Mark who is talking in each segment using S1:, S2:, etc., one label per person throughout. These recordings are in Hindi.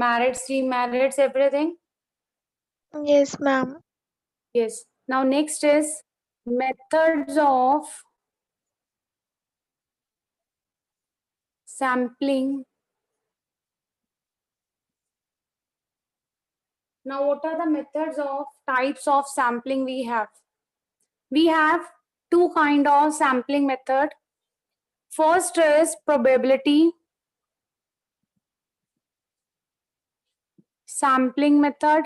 S1: Merits, demerits, everything?
S2: Yes, ma'am.
S1: Yes. Now next is methods of sampling. Now what are the methods of types of sampling we have? We have two kind of sampling method. First is probability sampling method,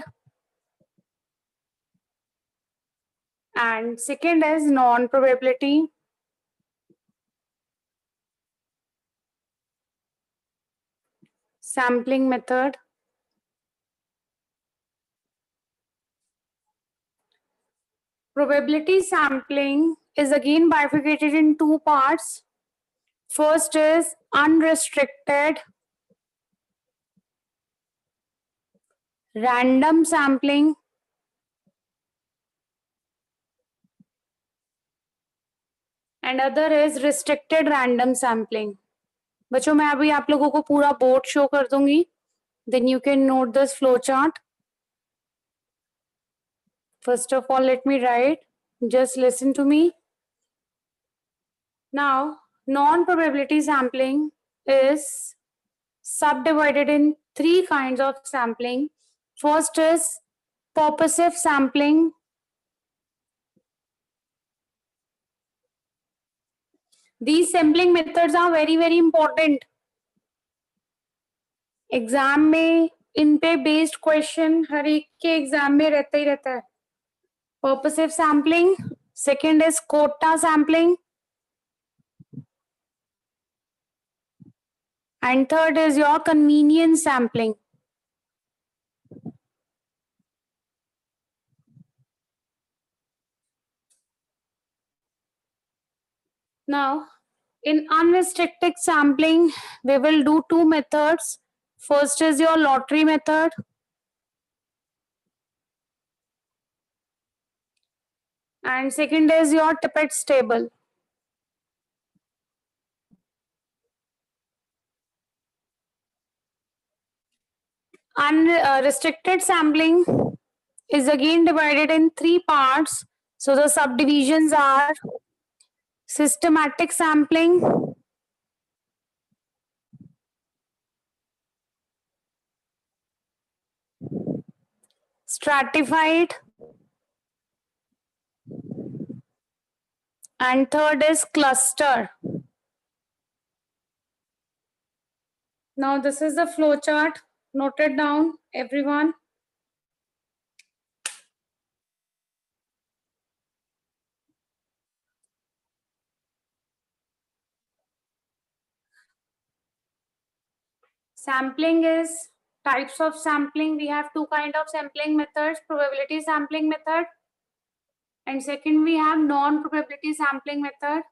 S1: and second is non-probability sampling method. Probability sampling is again bifurcated in two parts. First is unrestricted random sampling, and other is restricted random sampling. बच्चों मैं अभी आप लोगों को पूरा बोर्ड शो कर दूंगी, then you can note this flow chart. First of all, let me write. Just listen to me. Now, non-probability sampling is subdivided in three kinds of sampling. First is purposive sampling. These sampling methods are very, very important. Exam में इन पे बेस्ड क्वेश्चन हर एक के एग्जाम में रहता ही रहता है. Purposive sampling. Second is quota sampling. And third is your convenience sampling. Now, in unrestricted sampling, we will do two methods. First is your lottery method. And second is your Tippett's table. Unrestricted sampling is again divided in three parts. So the subdivisions are systematic sampling, stratified, and third is cluster. Now this is the flow chart. Note it down, everyone. Sampling is types of sampling. We have two kind of sampling methods, probability sampling method, and second we have non-probability sampling method.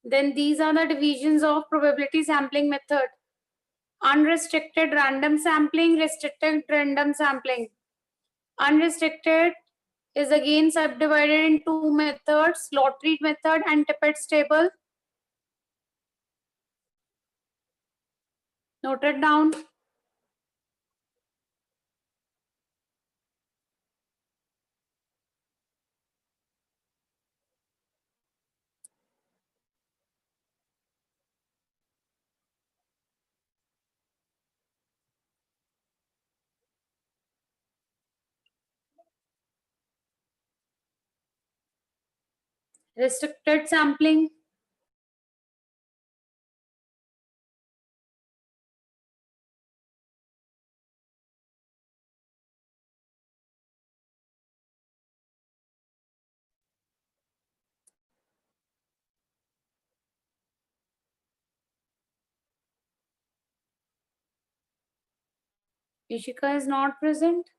S1: Then these are the divisions of probability sampling method. Unrestricted random sampling, restricted random sampling. Unrestricted is again subdivided in two methods, lottery method and Tippett's table. Note it down. Restricted sampling. Ishika is not present.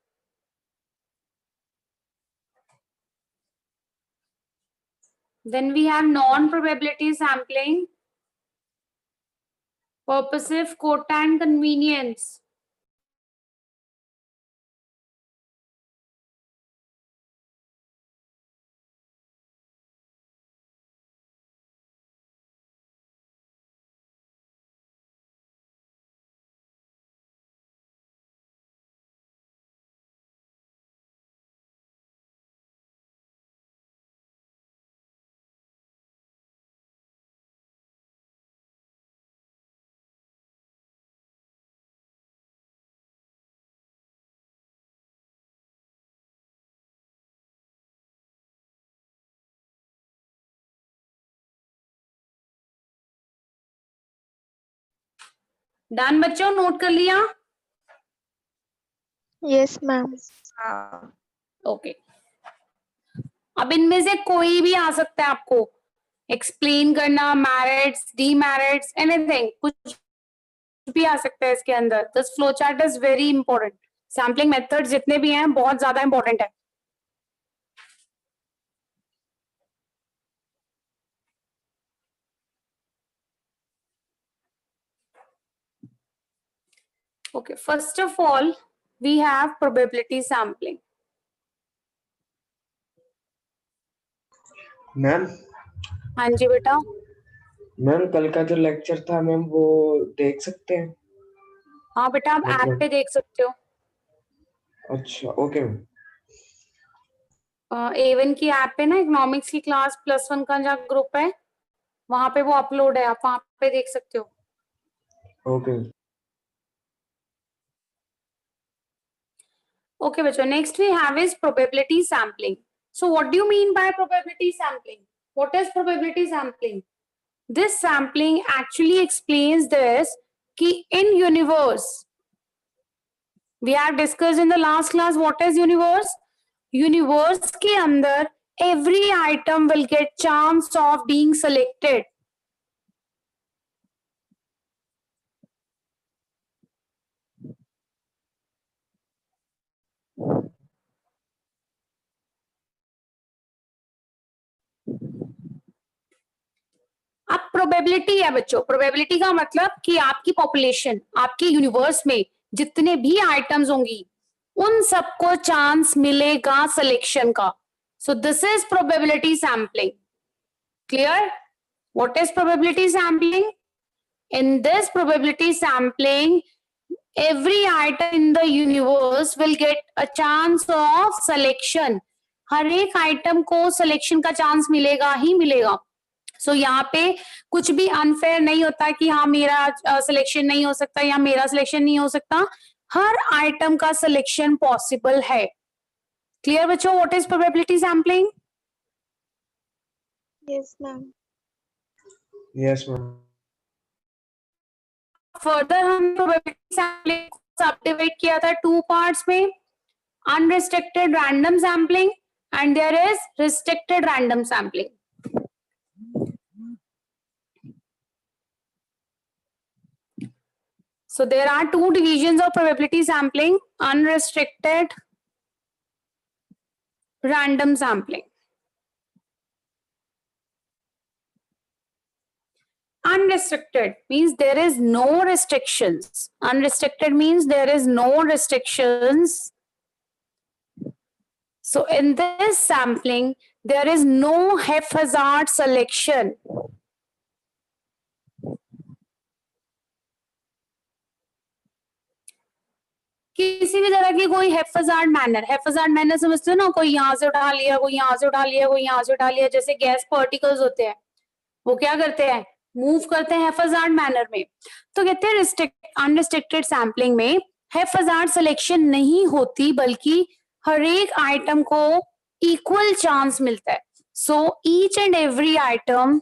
S1: Then we have non-probability sampling, purposive, quota, and convenience. Done बच्चों, नोट कर लिया?
S2: Yes, ma'am.
S1: ओके, अब इनमें से कोई भी आ सकता है आपको एक्सप्लेन करना, मैरिट्स, डीमेरिट्स, एनीथिंग, कुछ भी आ सकता है इसके अंदर। This flow chart is very important. Sampling method जितने भी हैं बहुत ज्यादा इंपॉर्टेंट है। Okay, first of all, we have probability sampling.
S3: Ma'am
S1: हाँ जी बेटा।
S3: मैम कल का जो लेक्चर था मैम वो देख सकते हैं?
S1: हाँ बेटा, आप ऐप
S3: मतलब-
S1: पे देख सकते हो।
S3: अच्छा ओके मैम।
S1: A1 की ऐप पे ना इकोनॉमिक्स की क्लास +1 का जो ग्रुप है वहां पे वो अपलोड है, आप वहां पे देख सकते हो।
S3: ओके
S1: Okay बच्चों, next we have is probability sampling. So what do you mean by probability sampling? What is probability sampling? This sampling actually explains this कि in universe, we have discussed in the last class what is universe. Universe के अंदर every item will get chance of being selected. अब प्रोबेबिलिटी है बच्चों, प्रोबेबिलिटी का मतलब कि आपकी पॉपुलेशन, आपके यूनिवर्स में जितने भी आइटम्स होंगी उन सबको चांस मिलेगा सिलेक्शन का। सो this is probability sampling. Clear? What is probability sampling? In this probability sampling every item in the universe will get a chance of selection. हर एक आइटम को सिलेक्शन का चांस मिलेगा ही मिलेगा। सो यहाँ पे कुछ भी अनफेयर नहीं होता कि हाँ मेरा सिलेक्शन नहीं हो सकता या मेरा सिलेक्शन नहीं हो सकता। हर आइटम का सिलेक्शन पॉसिबल है। क्लियर बच्चों? What is probability sampling?
S2: Yes, ma'am.
S3: Yes ma'am.
S1: Further हम प्रोबेबिलिटी सैम्पलिंग को सब डिवाइड किया था 2 पार्ट्स में, unrestricted random sampling and there is restricted random sampling. So there are 2 divisions of probability sampling: unrestricted, random sampling. Unrestricted means there is no restrictions. Unrestricted means there is no restrictions. So in this sampling, there is no haphazard selection. किसी भी तरह की कोई हैफाजार्ड मैनर समझते हो ना, कोई यहाँ से उठा लिया, कोई यहाँ से उठा लिया, कोई यहाँ से उठा लिया, जैसे गैस पार्टिकल्स होते हैं वो क्या करते हैं, मूव करते हैं हैफाजार्ड मैनर में। तो कहते हैं अनरिस्ट्रिक्टेड सैम्पलिंग में हैफाजार्ड सिलेक्शन नहीं होती, बल्कि हर एक आइटम को इक्वल चांस मिलता है। So each and every item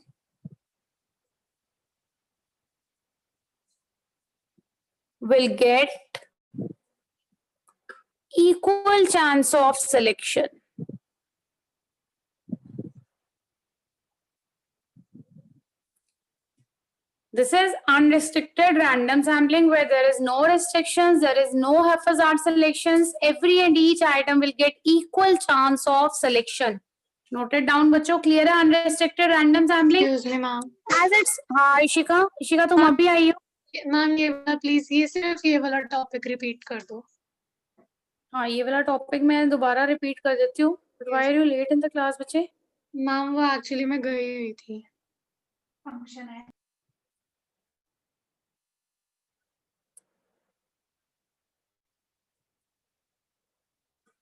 S1: will get equal chance of selection. This is unrestricted random sampling where there is no restrictions, there is no haphazard selections. Every and each item will get equal chance of selection. Note it down बच्चों, clear है unrestricted random sampling?
S4: Excuse me, ma'am.
S1: As it's हाँ इशिका तुम अभी आई हो?
S4: मैम ये वाला प्लीज, ये सिर्फ ये वाला टॉपिक रिपीट कर दो।
S1: हाँ ये वाला टॉपिक मैं दोबारा रिपीट कर देती हूँ। Why are you late in the class बच्चे?
S4: मैम वो एक्चुअली मैं गई हुई थी, फंक्शन है।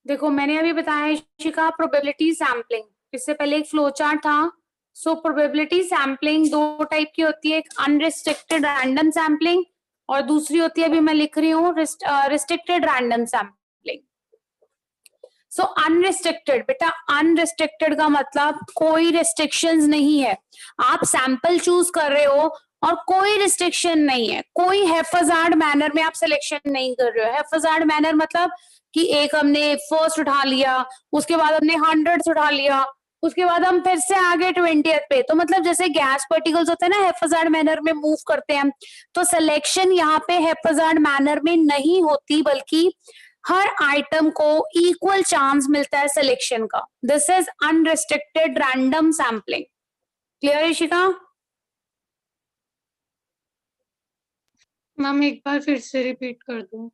S1: देखो मैंने अभी बताया इशिका प्रोबेबिलिटी सैम्पलिंग, इससे पहले एक फ्लो चार्ट था। सो प्रोबेबिलिटी सैम्पलिंग 2 टाइप की होती है, एक अनरिस्ट्रिक्टेड रैंडम सैम्पलिंग और दूसरी होती है, अभी मैं लिख रही हूँ, रिस्ट्रिक्टेड रैंडम सैम्पलिंग। सो अनरिस्ट्रिक्टेड, बेटा अनरिस्ट्रिक्टेड का मतलब कोई रिस्ट्रिक्शंस नहीं है। आप सैंपल चूज कर रहे हो और कोई रिस्ट्रिक्शन नहीं है, कोई हैफाजार्ड मैनर में आप सिलेक्शन नहीं कर रहे हो। हैफाजार्ड मैनर मतलब कि एक हमने फर्स्ट उठा लिया, उसके बाद हमने 100 उठा लिया, उसके बाद हम फिर से आगे 20th पे, तो मतलब जैसे गैस पार्टिकल्स होते हैं ना, हैफाजार्ड मैनर में मूव करते हैं, तो सिलेक्शन यहाँ पे हैफाजार्ड मैनर में नहीं होती, बल्कि हर आइटम को इक्वल चांस मिलता है सिलेक्शन का। This is unrestricted random sampling. Clear Ishika?
S4: Ma'am एक बार फिर से रिपीट कर दो।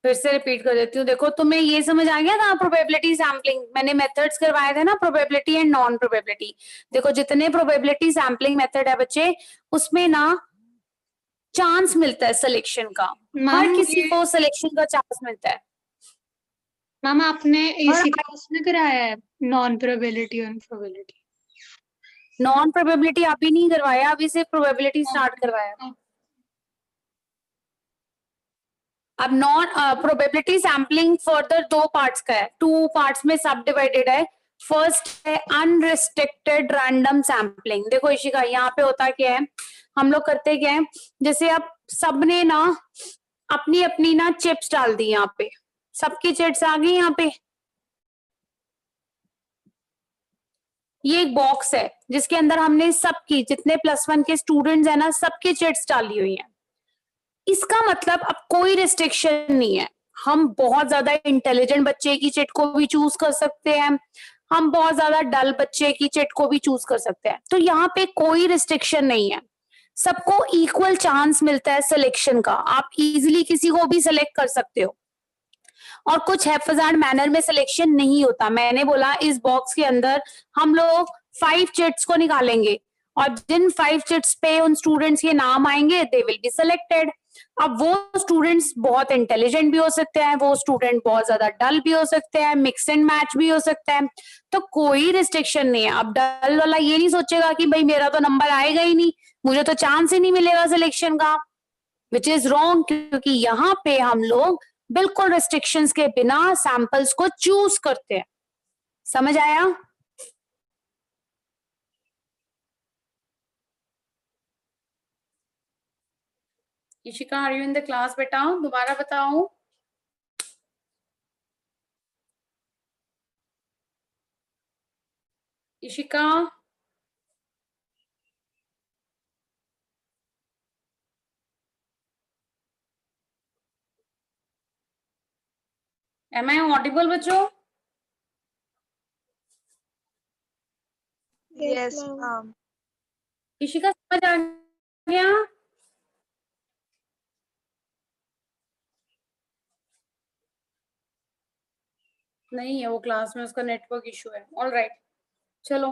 S1: फिर से रिपीट कर देती हूँ। देखो तुम्हें ये समझ आ गया था प्रोबेबिलिटी सैम्पलिंग, मैंने मेथड्स करवाए थे ना, प्रोबेबिलिटी एंड नॉन प्रोबेबिलिटी। देखो जितने प्रोबेबिलिटी सैम्पलिंग मेथड है बच्चे, उसमें ना चांस मिलता है सिलेक्शन का, हर
S4: मैम
S1: किसी
S4: ये
S1: को सिलेक्शन का चांस मिलता है।
S4: मैम आपने
S1: और
S4: इसी क्लास में कराया है नॉन प्रोबेबिलिटी और प्रोबेबिलिटी?
S1: नॉन प्रोबेबिलिटी अभी नहीं करवाया, अभी सिर्फ प्रोबेबिलिटी स्टार्ट करवाया। अब non probability sampling further 2 parts का है, 2 पार्ट्स में सब डिवाइडेड है। फर्स्ट है अनरिस्ट्रिक्टेड रैंडम सैम्पलिंग। देखो इशिका यहाँ पे होता क्या है, हम लोग करते क्या है, जैसे अब सबने ना अपनी अपनी ना चिप्स डाल दी, यहाँ पे सबकी चिप्स आ गई। यहाँ पे ये एक बॉक्स है जिसके अंदर हमने सबकी, जितने +1 के स्टूडेंट्स है ना, सबकी चिट्स डाली हुई हैं। इसका मतलब अब कोई रिस्ट्रिक्शन नहीं है, हम बहुत ज्यादा इंटेलिजेंट बच्चे की चिट को भी चूज कर सकते हैं, हम बहुत ज्यादा डल बच्चे की चिट को भी चूज कर सकते हैं। तो यहाँ पे कोई रिस्ट्रिक्शन नहीं है, सबको इक्वल चांस मिलता है सिलेक्शन का, आप इजीली किसी को भी सिलेक्ट कर सकते हो। और कुछ हैफाजार्ड मैनर में सिलेक्शन नहीं होता। मैंने बोला इस बॉक्स के अंदर हम लोग 5 चिट्स को निकालेंगे, और जिन 5 चिट्स पे उन स्टूडेंट्स के नाम आएंगे दे विल बी सिलेक्टेड। अब वो स्टूडेंट्स बहुत इंटेलिजेंट भी हो सकते हैं, वो स्टूडेंट बहुत ज्यादा डल भी हो सकते हैं, मिक्स एंड मैच भी हो सकता है, तो कोई रिस्ट्रिक्शन नहीं है। अब डल वाला ये नहीं सोचेगा कि भाई मेरा तो नंबर आएगा ही नहीं, मुझे तो चांस ही नहीं मिलेगा सिलेक्शन का, विच इज रॉन्ग, क्योंकि यहाँ पे हम लोग बिल्कुल रिस्ट्रिक्शंस के बिना सैंपल्स को चूज करते हैं। समझ आया? Ishika are you in the class बेटा? दोबारा बताओ। इशिका एम आई ऑडिबल बच्चों?
S2: Yes, ma'am.
S1: इशिका समझ आ गया? नहीं है वो क्लास में, उसका नेटवर्क इशू है। ऑल राइट, चलो।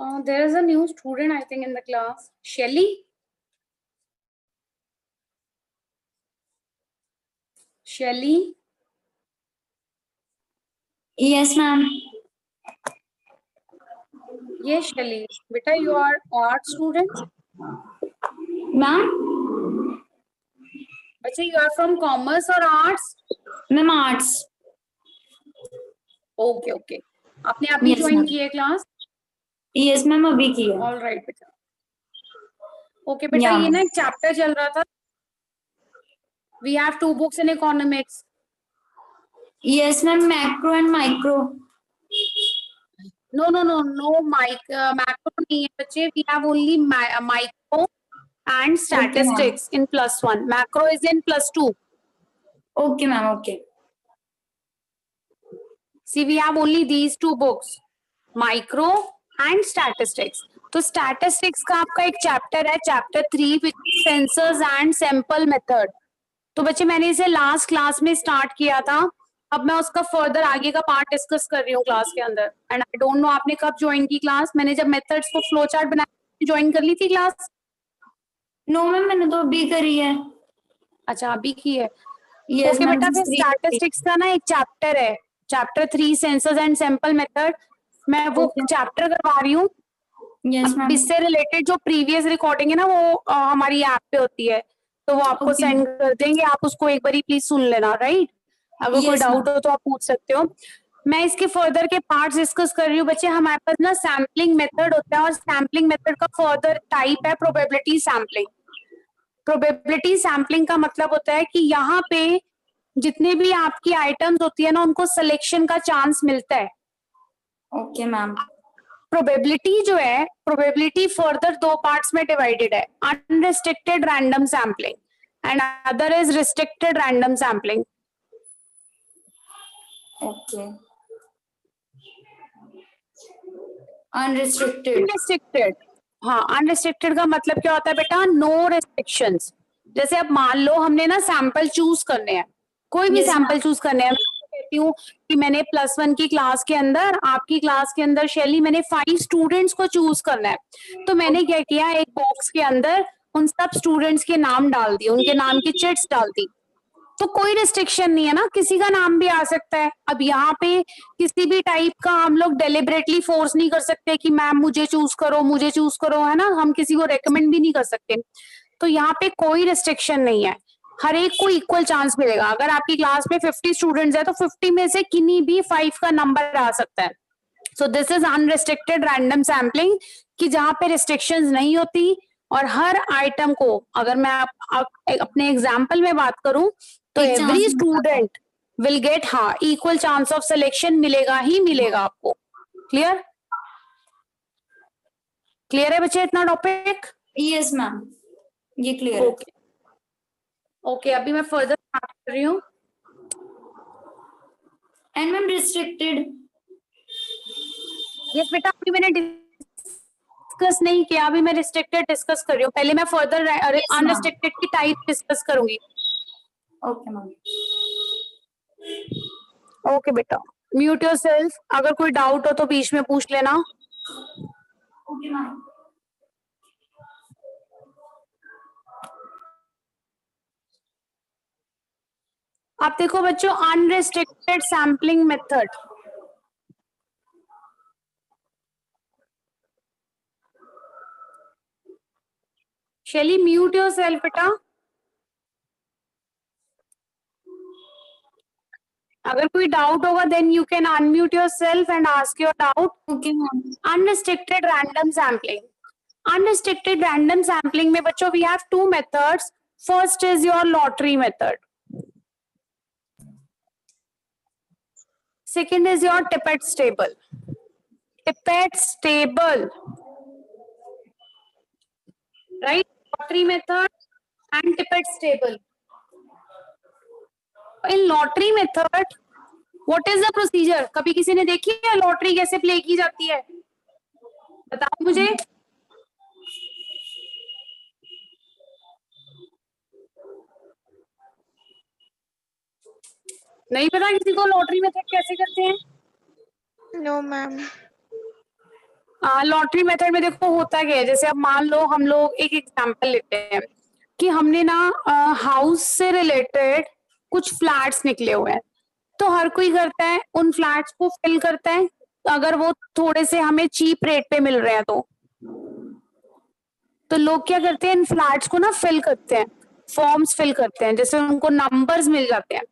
S1: There is a new student I think in the class, Shelly. Shelly,
S5: Yes, ma'am.
S1: ये शेली बेटा, you are art student?
S5: Ma'am?
S1: अच्छा, यू आर फ्रॉम कॉमर्स और arts?
S5: Ma'am, arts.
S1: Okay okay, आपने अभी
S5: Yes,
S1: ज्वाइन
S5: ma'am.
S1: की है क्लास?
S5: Yes, ma'am. अभी की है.
S1: ऑल राइट बेटा। ओके बेटा,
S5: Yeah,
S1: ये ना
S5: ma'am.
S1: एक चैप्टर चल रहा था, we have 2 books in economics.
S5: Yes, ma'am. Macro and micro.
S1: No no no no, macro नहीं है बच्चे, we have only micro and statistics in +1, macro is in +2।
S5: Okay, ma'am. Okay.
S1: See, we have only these 2 books, micro and statistics. तो statistics का आपका एक चैप्टर है, chapter 3 which sensors and sample method. तो बच्चे मैंने इसे लास्ट क्लास में स्टार्ट किया था, अब मैं उसका फर्दर आगे का पार्ट डिस्कस कर रही हूँ क्लास के अंदर। एंड आई डोंट नो आपने कब ज्वाइन की क्लास, मैंने जब मेथड्स को फ्लो चार्ट बनाया ज्वाइन कर ली थी क्लास?
S5: No, ma'am. मैंने तो अभी करी है.
S1: अच्छा अभी की है।
S5: Yes,
S1: okay
S5: ma'am.
S1: बेटा,
S5: this
S1: फिर
S5: is three.
S1: स्टैटिस्टिक्स का ना एक चैप्टर है, chapter 3 sensors and sample method, मैं वो
S5: Okay.
S1: चैप्टर करवा रही हूँ।
S5: Yes,
S1: अब
S5: ma'am.
S1: इससे रिलेटेड जो प्रीवियस रिकॉर्डिंग है ना, वो हमारी ऐप पे होती है, तो वो आपको
S5: Okay.
S1: सेंड कर देंगे, आप उसको एक बार प्लीज सुन लेना, राइट? अगर कोई
S5: Yes,
S1: डाउट
S5: ma'am.
S1: हो तो आप पूछ सकते हो। मैं इसके फर्दर के पार्ट्स डिस्कस कर रही हूँ बच्चे। हमारे पास ना सैम्पलिंग मेथड होता है और सैम्पलिंग मेथड का फर्दर टाइप है प्रोबेबिलिटी सैम्पलिंग। प्रोबेबिलिटी सैम्पलिंग का मतलब होता है कि यहाँ पे जितने भी आपकी आइटम्स होती है ना उनको सिलेक्शन का चांस मिलता है।
S5: Okay ma'am.
S1: प्रोबेबिलिटी जो है, प्रोबेबिलिटी फर्दर दो पार्ट्स में डिवाइडेड है, unrestricted random sampling and other is restricted random sampling.
S5: Okay. Unrestricted.
S1: Unrestricted, हाँ अनरिस्ट्रिक्टेड का मतलब क्या होता है बेटा? No restrictions. जैसे अब मान लो हमने ना सैंपल चूज करने हैं, कोई भी
S5: Yes,
S1: सैंपल
S5: ma'am.
S1: चूज करने हैं। मैं कहती हूँ कि मैंने +1 की क्लास के अंदर, आपकी क्लास के अंदर शैली, मैंने 5 स्टूडेंट्स को चूज करना है। तो मैंने क्या किया, एक बॉक्स के अंदर उन सब स्टूडेंट्स के नाम डाल दिए, उनके नाम की चिट्स डाल दी। तो कोई रिस्ट्रिक्शन नहीं है ना, किसी का नाम भी आ सकता है। अब यहाँ पे किसी भी टाइप का हम लोग डेलिबरेटली फोर्स नहीं कर सकते कि मैम मुझे चूज करो, मुझे चूज करो, है ना। हम किसी को रेकमेंड भी नहीं कर सकते। तो यहाँ पे कोई रिस्ट्रिक्शन नहीं है, हर एक को इक्वल चांस मिलेगा। अगर आपकी क्लास में 50 स्टूडेंट्स है तो 50 में से किन्हीं भी 5 का नंबर आ सकता है। सो this is unrestricted random sampling, कि जहाँ पे रिस्ट्रिक्शंस नहीं होती और हर आइटम को, अगर मैं अपने एग्जाम्पल में बात करूं तो
S5: एक
S1: every
S5: chance
S1: student will get, हाँ, इक्वल चांस ऑफ सिलेक्शन मिलेगा ही मिलेगा आपको। क्लियर? क्लियर है बच्चे इतना टॉपिक?
S5: यस मैम, ये क्लियर है।
S1: ओके ओके, अभी मैं फर्दर स्टार्ट कर रही हूँ।
S5: And ma'am restricted.
S1: यस बेटा, अभी मैंने डिस्कस नहीं किया, अभी मैं रिस्ट्रिक्टेड डिस्कस कर रही हूँ। पहले मैं फर्दर अनरिस्ट्रिक्टेड की टाइप डिस्कस करूंगी।
S5: Okay ma'am.
S1: ओके बेटा, म्यूट योरसेल्फ। अगर कोई डाउट हो तो बीच में पूछ लेना।
S5: Okay ma'am.
S1: आप देखो बच्चों, unrestricted sampling method. Shaily mute yourself बेटा। अगर कोई डाउट होगा then you can unmute yourself and ask your doubt.
S5: Okay ma'am.
S1: Unrestricted random sampling. Unrestricted random sampling में बच्चों we have 2 methods. First is your lottery method, second is your Tippett table. Tippett's table, right? Lottery method and Tippett's table. In lottery method, what is the procedure? कभी किसी ने देखी है लॉटरी कैसे प्ले की जाती है? बताओ मुझे। नहीं पता किसी को लॉटरी मेथड कैसे करते हैं?
S2: No, ma'am.
S1: लॉटरी मेथड में देखो होता क्या है, जैसे अब मान लो हम लोग एक एग्जांपल लेते हैं कि हमने ना हाउस से रिलेटेड कुछ फ्लैट्स निकले हुए हैं, तो हर कोई करता है उन फ्लैट्स को फिल करता है, अगर वो थोड़े से हमें चीप रेट पे मिल रहे हैं तो लोग क्या करते हैं, इन फ्लैट्स को ना फिल करते हैं, फॉर्म्स फिल करते हैं, जैसे उनको नंबर्स मिल जाते हैं।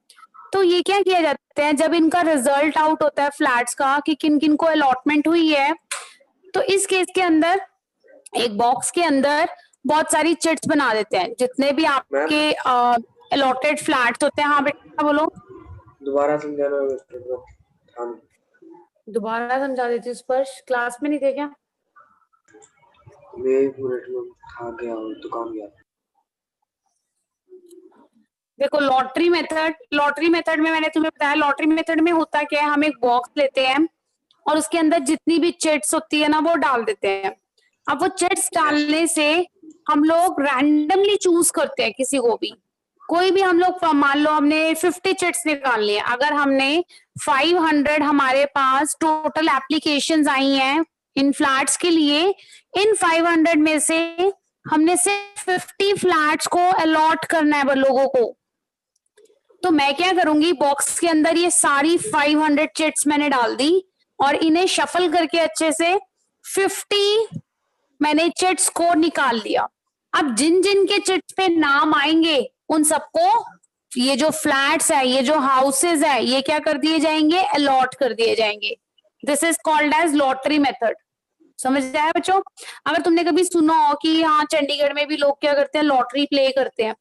S1: तो ये क्या किया जाता है, जब इनका रिजल्ट आउट होता है फ्लैट्स का कि किन किन को अलॉटमेंट हुई है, तो इस केस के अंदर एक बॉक्स के अंदर बहुत सारी चिट्स बना देते हैं, जितने भी आपके अलॉटेड फ्लैट्स होते हैं। हाँ बेटा बोलो।
S3: दोबारा समझाना।
S1: दोबारा समझा देती हूँ स्पर्श, क्लास में नहीं थे क्या?
S3: मैं 1 मिनट में खा गया और दुकान गया।
S1: देखो लॉटरी मेथड में मैंने तुम्हें बताया, लॉटरी मेथड में होता क्या है, हम एक बॉक्स लेते हैं और उसके अंदर जितनी भी चिट्स होती है ना वो डाल देते हैं। अब वो चिट्स डालने से हम लोग रैंडमली चूज करते हैं किसी को भी, कोई भी हम लोग, मान लो हमने 50 चिट्स निकाल लिए, अगर हमने 500 हमारे पास टोटल एप्लीकेशंस आई हैं इन फ्लैट्स के लिए, इन 500 में से हमने सिर्फ 50 फ्लैट्स को अलॉट करना है लोगों को। तो मैं क्या करूंगी, बॉक्स के अंदर ये सारी 500 चिट्स मैंने डाल दी और इन्हें शफल करके अच्छे से 50 मैंने चिट्स को निकाल लिया। अब जिन जिन के चिट्स पे नाम आएंगे उन सबको ये जो फ्लैट्स है, ये जो हाउसेज है, ये क्या कर दिए जाएंगे, अलॉट कर दिए जाएंगे. This is called as lottery method. समझ आया बच्चों? अगर तुमने कभी सुना हो कि हाँ चंडीगढ़ में भी लोग क्या करते हैं, लॉटरी प्ले करते हैं,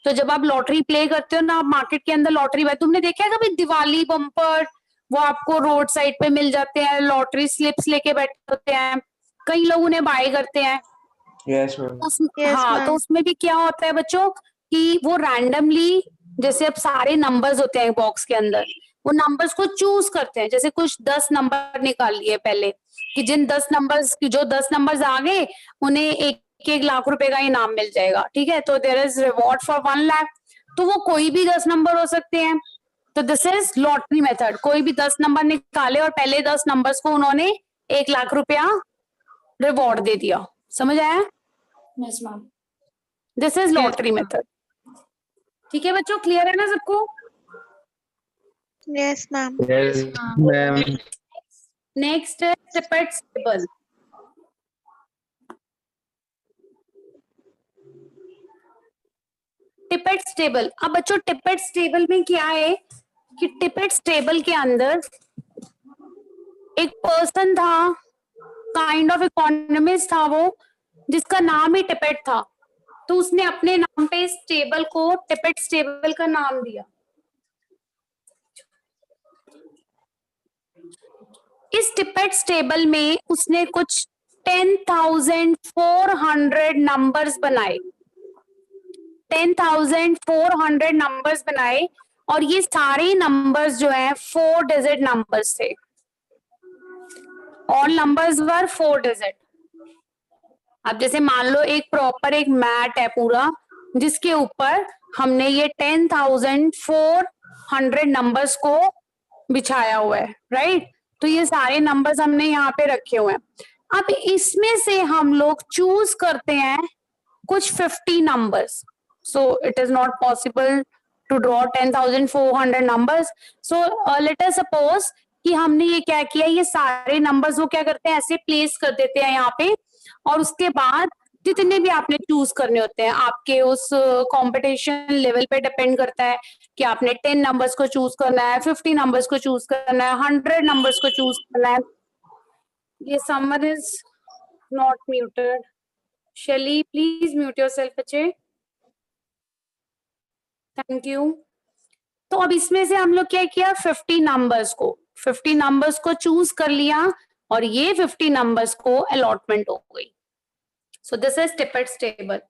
S1: तो जब आप लॉटरी प्ले करते हो ना, आप मार्केट के अंदर लॉटरी, तुमने देखा है कभी दिवाली बम्पर, वो आपको रोड साइड पे मिल जाते हैं, लॉटरी स्लिप्स लेके बैठे होते हैं, कई लोग उन्हें बाय करते हैं.
S3: Yes ma'am.
S2: Yes,
S1: हाँ,
S2: ma'am.
S1: तो उसमें भी क्या होता है बच्चों कि वो रैंडमली, जैसे अब सारे नंबर्स होते हैं बॉक्स के अंदर, वो नंबर्स को चूज करते हैं. जैसे कुछ 10 नंबर निकाल लिए पहले, कि जिन 10 नंबर्स, जो 10 नंबर्स आ गए, उन्हें 1 लाख रुपए का इनाम मिल जाएगा. ठीक है, तो there is reward for 1 lakh. तो वो कोई भी 10 नंबर हो सकते हैं. तो दिस इज लॉटरी मेथड. कोई भी 10 नंबर निकाले और पहले 10 नंबर्स को उन्होंने 1 लाख रुपया रिवॉर्ड दे दिया. समझ आया?
S5: Yes, ma'am.
S1: This is lottery method. ठीक है बच्चों, क्लियर है ना सबको?
S2: Yes, ma'am.
S3: Yes ma'am.
S1: Next है टिपेट्स टेबल. टिपेट्स टेबल. अब बच्चों टिपेट्स टेबल में क्या है कि टिपेट्स टेबल के अंदर एक पर्सन था, काइंड ऑफ इकोनॉमिस्ट था वो, जिसका नाम ही टिपेट था. तो उसने अपने नाम पे इस टेबल को टिपेट्स टेबल का नाम दिया. इस टिपेट्स टेबल में उसने कुछ 10,400 नंबर्स बनाए. 10,400 नंबर्स बनाए, और ये सारे नंबर्स जो हैं 4 डिजिट नंबर्स थे. ऑल नंबर्स वर 4 डिजिट. अब जैसे मान लो एक प्रॉपर एक मैट है पूरा, जिसके ऊपर हमने ये 10,400 नंबर्स को बिछाया हुआ है, राइट? तो ये सारे नंबर्स हमने यहाँ पे रखे हुए हैं. अब इसमें से हम लोग चूज करते हैं कुछ 50 numbers. So it is not possible to draw 10,400 numbers. So let us suppose कि हमने ये क्या किया, ये सारे नंबर्स वो क्या करते हैं, ऐसे प्लेस कर देते हैं यहाँ पे, और उसके बाद जितने भी आपने चूज करने होते हैं, आपके उस कंपटीशन लेवल पे डिपेंड करता है कि आपने 10 नंबर्स को चूज करना है, 50 नंबर्स को चूज करना है, 100 नंबर्स को चूज करना है. ये someone is not muted. Shelly please mute yourself बच्चे. Thank you. तो अब इसमें से हम लोग क्या किया, 50 नंबर्स को चूज कर लिया, और ये 50 नंबर्स को अलॉटमेंट हो गई. So this is Tippett's table.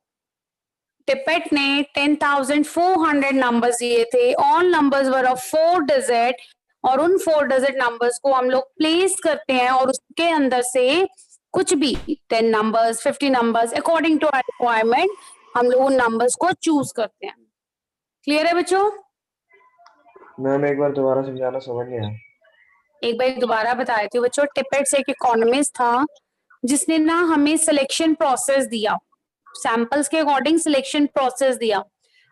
S1: Tippett ने 10,400 नंबर्स दिए थे. All numbers were of 4 digit, और उन 4 डिजिट नंबर्स को हम लोग प्लेस करते हैं, और उसके अंदर से कुछ भी 10 numbers, 50 numbers, according to our requirement हम लोग उन नंबर्स को चूज करते हैं. क्लियर है बच्चों?
S3: मैम एक बार दोबारा समझाना, समझ नहीं आया.
S1: एक बार दोबारा बता देती हूँ बच्चों. टिपेट्स एक इकोनॉमिस्ट था, जिसने ना हमें सिलेक्शन प्रोसेस दिया, सैंपल्स के अकॉर्डिंग सिलेक्शन प्रोसेस दिया.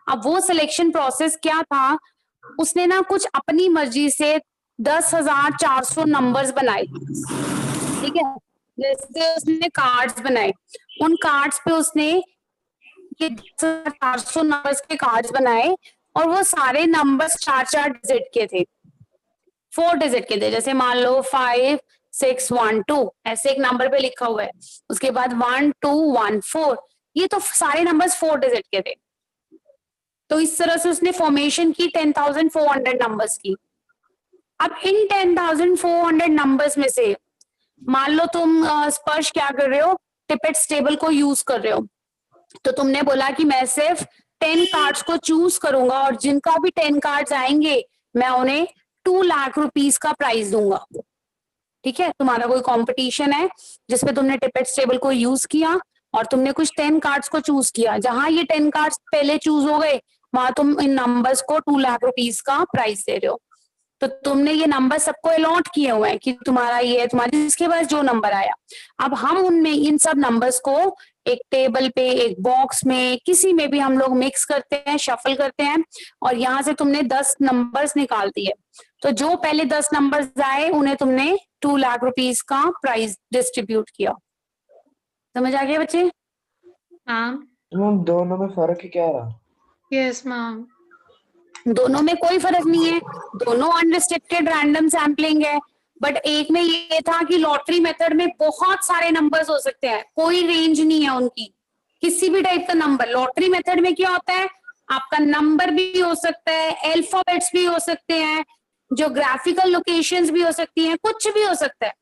S1: अब वो सिलेक्शन प्रोसेस क्या था, उसने ना कुछ अपनी मर्जी से 10,400 नंबर्स बनाए. ठीक है, जैसे उसने कार्ड्स बनाए, उन कार्ड्स पे उसने ये 10,400 नंबर्स के कार्ड्स बनाए, और वो सारे नंबर्स 4-4 डिजिट के थे, 4 डिजिट के थे. जैसे मान लो 5, 6, 1, 2 ऐसे एक नंबर पे लिखा हुआ है, उसके बाद 1, 2, 1, 4, ये तो सारे नंबर्स 4 डिजिट के थे. तो इस तरह से उसने फॉर्मेशन की 10,400 नंबर्स की. अब इन 10,400 नंबर्स में से मान लो तुम स्पर्श क्या कर रहे हो, टिपेट्स टेबल को यूज कर रहे हो, तो तुमने बोला कि मैं सिर्फ 10 कार्ड्स को चूज करूंगा, और जिनका भी 10 कार्ड्स आएंगे मैं उन्हें 2 लाख रुपीस का प्राइज दूंगा. ठीक है, तुम्हारा कोई कंपटीशन है जिसपे तुमने टिपेट्स टेबल को यूज किया, और तुमने कुछ 10 कार्ड्स को चूज किया. जहां ये 10 कार्ड्स पहले चूज हो गए, वहां तुम इन नंबर्स को 2 लाख रुपीस का प्राइस दे रहे हो. तो तुमने ये नंबर सबको अलॉट किए हुए हैं कि तुम्हारा ये है, तुम्हारे जिसके पास जो नंबर आया. अब हम उनमें इन सब नंबर्स को एक टेबल पे, एक बॉक्स में, किसी में भी हम लोग मिक्स करते हैं, शफल करते हैं, और यहाँ से तुमने 10 नंबर्स निकाल दिए. तो जो पहले 10 नंबर्स आए उन्हें तुमने 2 लाख रुपीस का प्राइज डिस्ट्रीब्यूट किया. समझ आ गया बच्चे?
S4: मैम.
S3: मैम दोनों में फर्क क्या रहा?
S4: Yes ma'am.
S1: दोनों में कोई फर्क नहीं है, दोनों अनरिस्ट्रिक्टेड रैंडम सैम्पलिंग है, बट एक में ये था कि लॉटरी मेथड में बहुत सारे नंबर्स हो सकते हैं, कोई रेंज नहीं है उनकी, किसी भी टाइप का नंबर। लॉटरी मेथड में क्या होता है, आपका नंबर भी हो सकता है, अल्फाबेट्स भी हो सकते हैं, ज्योग्राफिकल लोकेशंस भी हो सकती हैं, कुछ भी हो सकता है,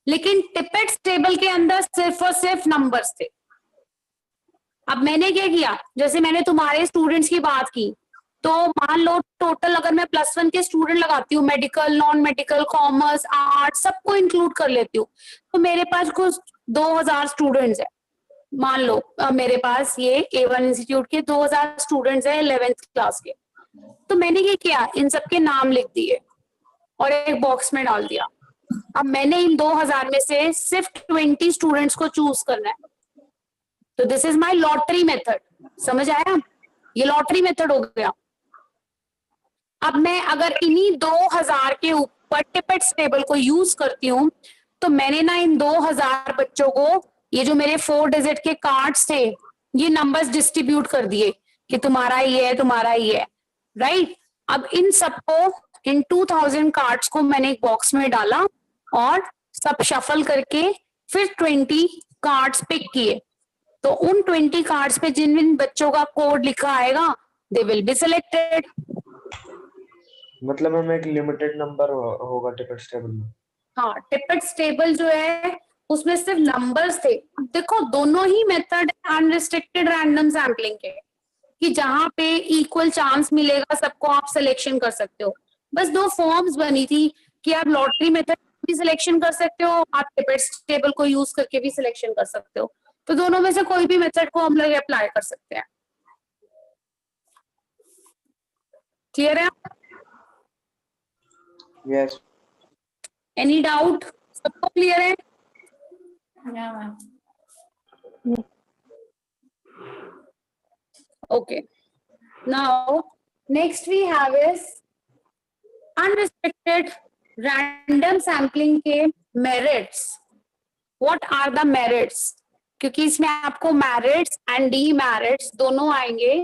S1: लेकिन टिपेट्स टेबल के अंदर सिर्फ और सिर्फ नंबर्स थे। अब मैंने क्या किया, जैसे मैंने तुम्हारे स्टूडेंट्स की बात की, तो मान लो टोटल अगर मैं +1 के स्टूडेंट लगाती हूँ, medical, non medical, commerce, art, सबको इंक्लूड कर लेती हूँ, तो मेरे पास कुछ 2000 स्टूडेंट्स है। मान लो मेरे पास ये A1 इंस्टीट्यूट के 2000 स्टूडेंट्स हैं 11th क्लास के। तो मैंने ये किया, इन सबके नाम लिख दिए और एक बॉक्स में डाल दिया। अब मैंने इन 2000 में से सिर्फ 20 स्टूडेंट्स को चूज करना है, तो this is my lottery method. समझ आया, ये लॉटरी मेथड हो गया। अब मैं अगर इन्हीं 2000 के ऊपर टिपेट्स टेबल को यूज करती हूँ, तो मैंने ना इन 2000 बच्चों को ये जो मेरे 4 डिजिट के कार्ड्स थे, ये नंबर्स डिस्ट्रीब्यूट कर दिए कि तुम्हारा ये है, तुम्हारा ये है, राइट। अब इन सबको, इन 2000 कार्ड्स को मैंने एक बॉक्स में डाला और सब शफल करके फिर 20 कार्ड्स पिक किए। तो उन 20 कार्ड्स पे जिन जिन बच्चों का कोड लिखा आएगा, दे विल बी सिलेक्टेड।
S3: मतलब हमें एक लिमिटेड नंबर होगा टिकट्स टेबल में।
S1: हाँ, टिपेट्स टेबल जो है उसमें सिर्फ नंबर्स थे। देखो दोनों ही मेथड अनरिस्ट्रिक्टेड रैंडम सैम्पलिंग के, कि जहां पे इक्वल चांस मिलेगा सबको, आप सिलेक्शन कर सकते हो। बस 2 फॉर्म्स बनी थी कि आप लॉटरी मेथड भी सिलेक्शन कर सकते हो, आप टिपेट्स टेबल को यूज करके भी सिलेक्शन कर सकते हो। तो दोनों में से कोई भी मेथड को हम लोग अप्लाई कर सकते हैं। क्लियर है?
S3: यस।
S1: Any doubt? सबको क्लियर है? Okay. Now, next we have is unrestricted random sampling के merits. What are the merits? क्योंकि इसमें आपको merits and demerits दोनों आएंगे।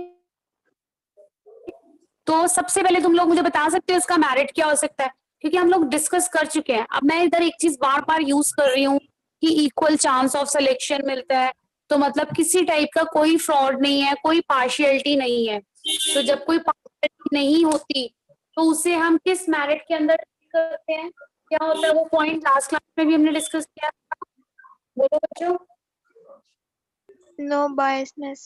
S1: तो सबसे पहले तुम लोग मुझे बता सकते हो इसका मेरिट क्या हो सकता है, क्योंकि हम लोग डिस्कस कर चुके हैं। अब मैं इधर एक चीज बार बार यूज कर रही हूँ कि इक्वल चांस ऑफ सिलेक्शन मिलता है, तो मतलब किसी टाइप का कोई फ्रॉड नहीं है, कोई पार्शियलिटी नहीं है। तो जब कोई पार्शियलिटी नहीं होती तो उसे हम किस मेरिट के अंदर करते हैं, क्या होता है वो पॉइंट लास्ट क्लास में भी हमने डिस्कस किया था। बोलो बच्चों।
S2: No biasness.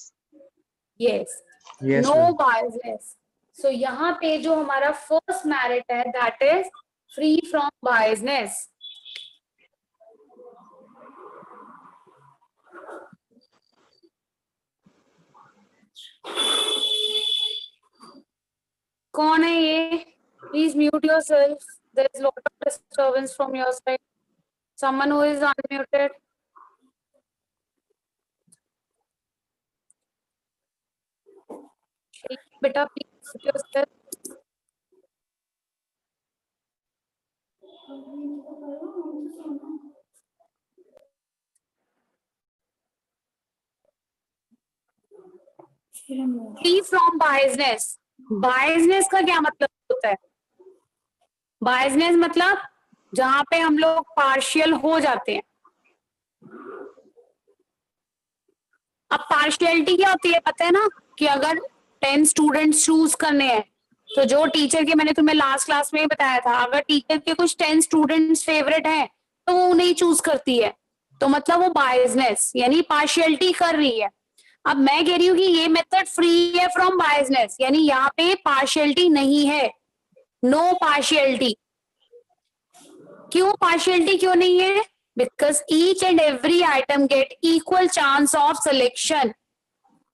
S1: Yes,
S3: Yes,
S1: no
S3: ma'am.
S1: Biasness. So यहाँ पे जो हमारा फर्स्ट मेरिट है that is free from biasness. कौन है ये? Please mute yourself, there is lot of disturbance from your side. Someone who is unmuted. बेटा please mute yourself. Free from biasness. Biasness का क्या मतलब होता है? बायसनेस मतलब जहां पे हम लोग पार्शियल हो जाते हैं। अब पार्शियलिटी क्या होती है पता है ना, कि अगर 10 स्टूडेंट्स चूज करने हैं, तो जो टीचर के, मैंने तुम्हें लास्ट क्लास में ही बताया था, अगर टीचर के कुछ 10 स्टूडेंट्स फेवरेट हैं तो वो उन्हें चूज करती है, तो मतलब वो बायसनेस यानी पार्शियलिटी कर रही है। अब मैं कह रही हूँ कि ये मेथड फ्री है फ्रॉम बायसनेस, यानी यहाँ पे पार्शियलिटी नहीं है, नो पार्शियलिटी। क्यों पार्शियलिटी क्यों नहीं है? Because each and every item get equal chance of selection.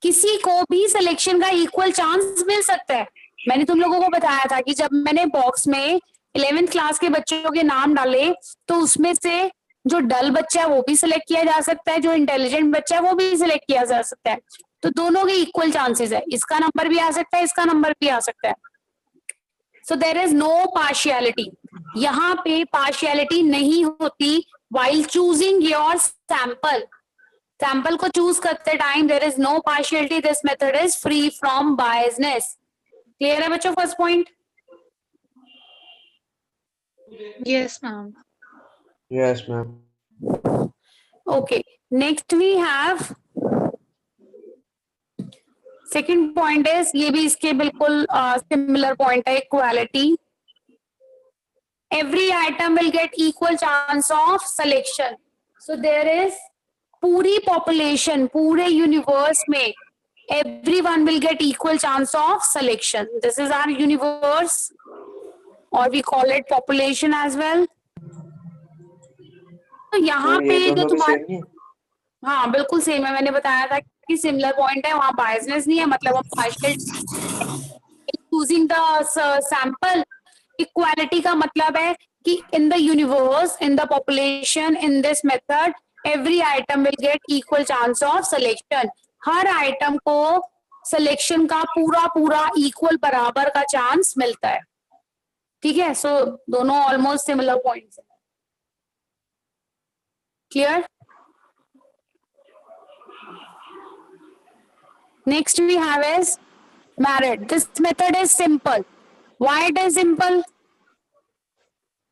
S1: किसी को भी सिलेक्शन का इक्वल चांस मिल सकता है। मैंने तुम लोगों को बताया था कि जब मैंने बॉक्स में 11th क्लास के बच्चों के नाम डाले, तो उसमें से जो डल बच्चा है वो भी सिलेक्ट किया जा सकता है, जो इंटेलिजेंट बच्चा है वो भी सिलेक्ट किया जा सकता है। तो दोनों के इक्वल चांसेस है, इसका नंबर भी आ सकता है, इसका नंबर भी आ सकता है। So there is no partiality. यहाँ पे पार्शियलिटी नहीं होती while choosing your sample. Sample को चूज करते time there is no partiality, this method is free from biasness. Clear है बच्चों first point?
S4: Yes, ma'am.
S3: Yes, ma'am.
S1: Okay, next we have second point is, ये भी इसके बिल्कुल similar point है, equality. Every item will get equal chance of selection. So there is पूरी population, पूरे universe में everyone will get equal chance of selection. This is our universe, or we call it population as well. तो यहाँ
S3: तो
S1: पे
S3: ये
S1: जो
S3: दोनों भी
S1: तुम्हारा,
S3: सेम नहीं?
S1: हाँ बिल्कुल सेम है, मैंने बताया था कि सिमिलर पॉइंट है, वहां बायसनेस नहीं है, मतलब हम partial choosing the sample. Equality का मतलब है कि in the universe, in the population, in this method every item will get equal chance of selection. Her item को सिलेक्शन का पूरा पूरा इक्वल बराबर का चांस मिलता है. ठीक है, सो दोनों ऑलमोस्ट सिमिलर पॉइंट्स है. Clear? Next we have is merit. This method is simple. Why it is simple?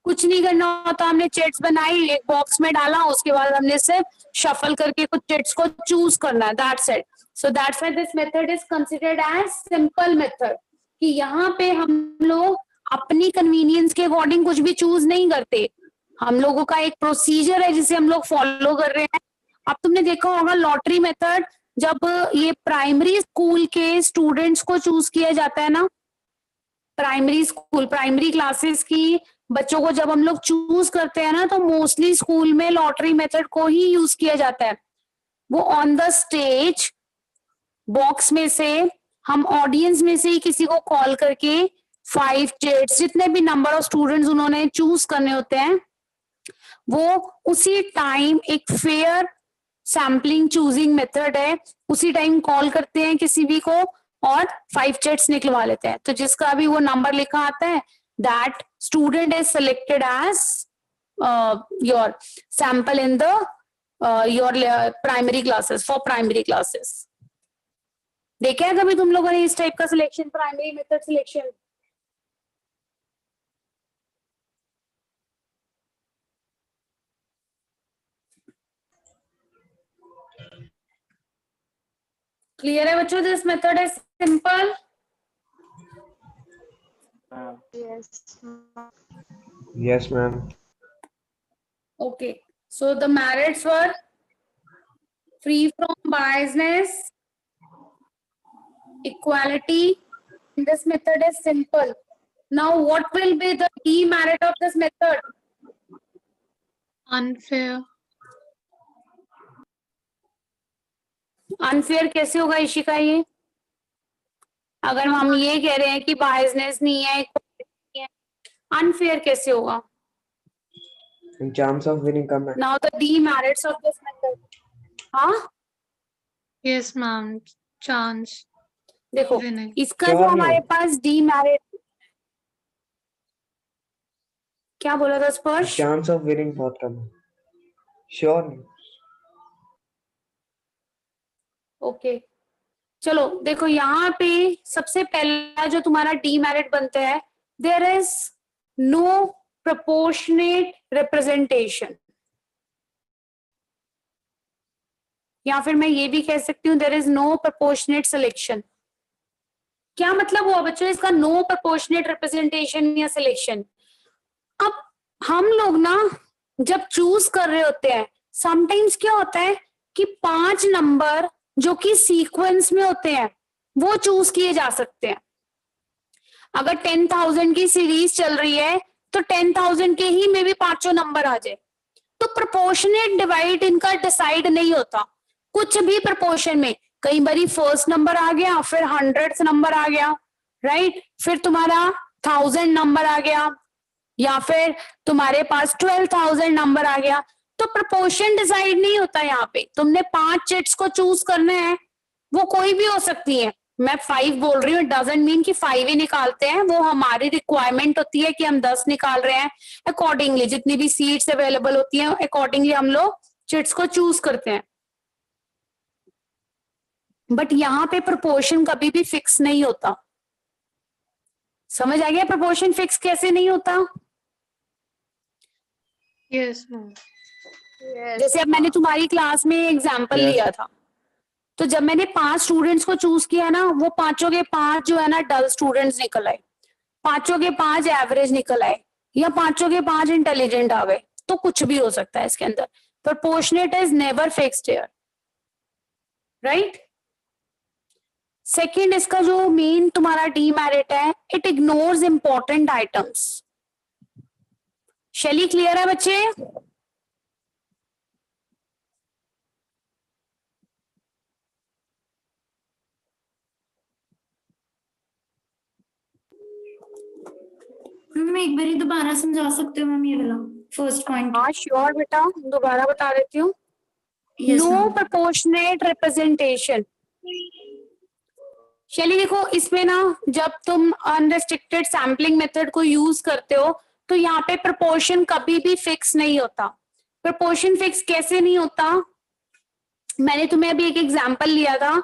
S1: कुछ नहीं करना होता, हमने चिट्स बनाई, एक बॉक्स में डाला, उसके बाद हमने सिर्फ शफल करके कुछ चिट्स को चूज करना है. That's it. So that's why this method is considered as simple method. कि यहाँ पे हम लोग अपनी कन्वीनियंस के अकॉर्डिंग कुछ भी चूज नहीं करते. हम लोगों का एक प्रोसीजर है जिसे हम लोग फॉलो कर रहे हैं. अब तुमने देखा होगा लॉटरी मेथड, जब ये प्राइमरी स्कूल के स्टूडेंट्स को चूज किया जाता है ना, प्राइमरी स्कूल, प्राइमरी क्लासेस की बच्चों को जब हम लोग चूज करते हैं ना, तो मोस्टली स्कूल में लॉटरी मेथड को ही यूज किया जाता है. वो ऑन द स्टेज बॉक्स में से हम ऑडियंस में से ही किसी को कॉल करके 5 चिट्स, जितने भी नंबर ऑफ स्टूडेंट्स उन्होंने चूज करने होते हैं, वो उसी टाइम एक फेयर सैम्पलिंग चूजिंग मेथड है, उसी टाइम कॉल करते हैं किसी भी को और 5 चिट्स निकलवा लेते हैं. तो जिसका भी वो नंबर लिखा आता है, that student is selected as your sample in the your primary classes, for primary classes. देखा है कभी तुम लोगों ने इस टाइप का selection, primary method selection? Clear है बच्चों? This method is simple.
S2: Yes.
S3: Yes, ma'am.
S1: Okay, so the merits were free from biasness, equality. This method is simple. Now what will be the demerit of this method?
S4: Unfair.
S1: Unfair कैसे होगा इशिका ये? अगर हम ये कह रहे हैं कि बायसनेस नहीं है, अनफेयर कैसे होगा?
S3: And chance of winning कम है.
S1: Now the demerits of this method. हाँ
S4: Yes, ma'am. Chance.
S1: देखो,
S4: Winning.
S1: इसका जो
S3: Sure
S1: हमारे
S3: नहीं.
S1: पास डीमेरिट, क्या बोला था स्पर्श?
S3: Chance of winning बहुत कम है. Sure नहीं.
S1: ओके चलो देखो, यहाँ पे सबसे पहला जो तुम्हारा डीमेरिट बनता है, there is no proportionate representation, या फिर मैं ये भी कह सकती हूँ there is no proportionate selection. क्या मतलब हुआ बच्चों इसका, नो प्रोपोर्शनेट रिप्रेजेंटेशन या सिलेक्शन? अब हम लोग ना जब चूज कर रहे होते हैं, समटाइम्स क्या होता है कि 5 नंबर जो कि सीक्वेंस में होते हैं वो चूज किए जा सकते हैं. अगर 10,000 की सीरीज चल रही है तो 10,000 के ही में भी 5 नंबर आ जाए. तो प्रोपोर्शनेट डिवाइड इनका डिसाइड नहीं होता कुछ भी प्रोपोर्शन में. कई बारी फर्स्ट नंबर आ गया, फिर 100th नंबर आ गया, राइट, फिर तुम्हारा 1000 नंबर आ गया, या फिर तुम्हारे पास 12,000 नंबर आ गया. तो प्रोपोर्शन डिसाइड नहीं होता. यहाँ पे तुमने 5 चिट्स को चूज करना है, वो कोई भी हो सकती है. मैं 5 बोल रही हूँ, इट डजंट मीन कि 5 ही निकालते हैं. वो हमारी रिक्वायरमेंट होती है कि हम 10 निकाल रहे हैं. अकॉर्डिंगली जितनी भी सीट्स अवेलेबल होती हैं, अकॉर्डिंगली हम लोग चिट्स को चूज करते हैं. बट यहाँ पे प्रोपोर्शन कभी भी फिक्स नहीं होता. समझ आ गया प्रोपोर्शन फिक्स कैसे नहीं होता?
S4: Yes ma'am.
S1: जैसे अब मैंने तुम्हारी क्लास में एग्जाम्पल
S3: Yes.
S1: लिया था, तो जब मैंने 5 स्टूडेंट्स को चूज किया ना, वो पांचों के 5 जो है ना डल स्टूडेंट्स निकल आए, पांचों के 5 एवरेज निकल आए, या पांचों के 5 इंटेलिजेंट आ गए, तो कुछ भी हो सकता है इसके अंदर। Proportionate is never fixed here, right? Second, इसका जो मेन तुम्हारा डीमेरिट है, इट इग्नोर्स इंपॉर्टेंट आइटम्स। शैली क्लियर है बच्चे?
S5: मैम एक बार दोबारा समझा सकते हो मैम ये वाला फर्स्ट पॉइंट?
S1: हाँ श्योर बेटा, दोबारा बता देती हूँ। No proportionate representation. शैली देखो, इसमें ना जब तुम अनरिस्ट्रिक्टेड सैम्पलिंग मेथड को यूज करते हो, तो यहाँ पे प्रोपोर्शन कभी भी फिक्स नहीं होता। प्रोपोर्शन फिक्स कैसे नहीं होता? मैंने तुम्हें अभी एक एग्जांपल लिया था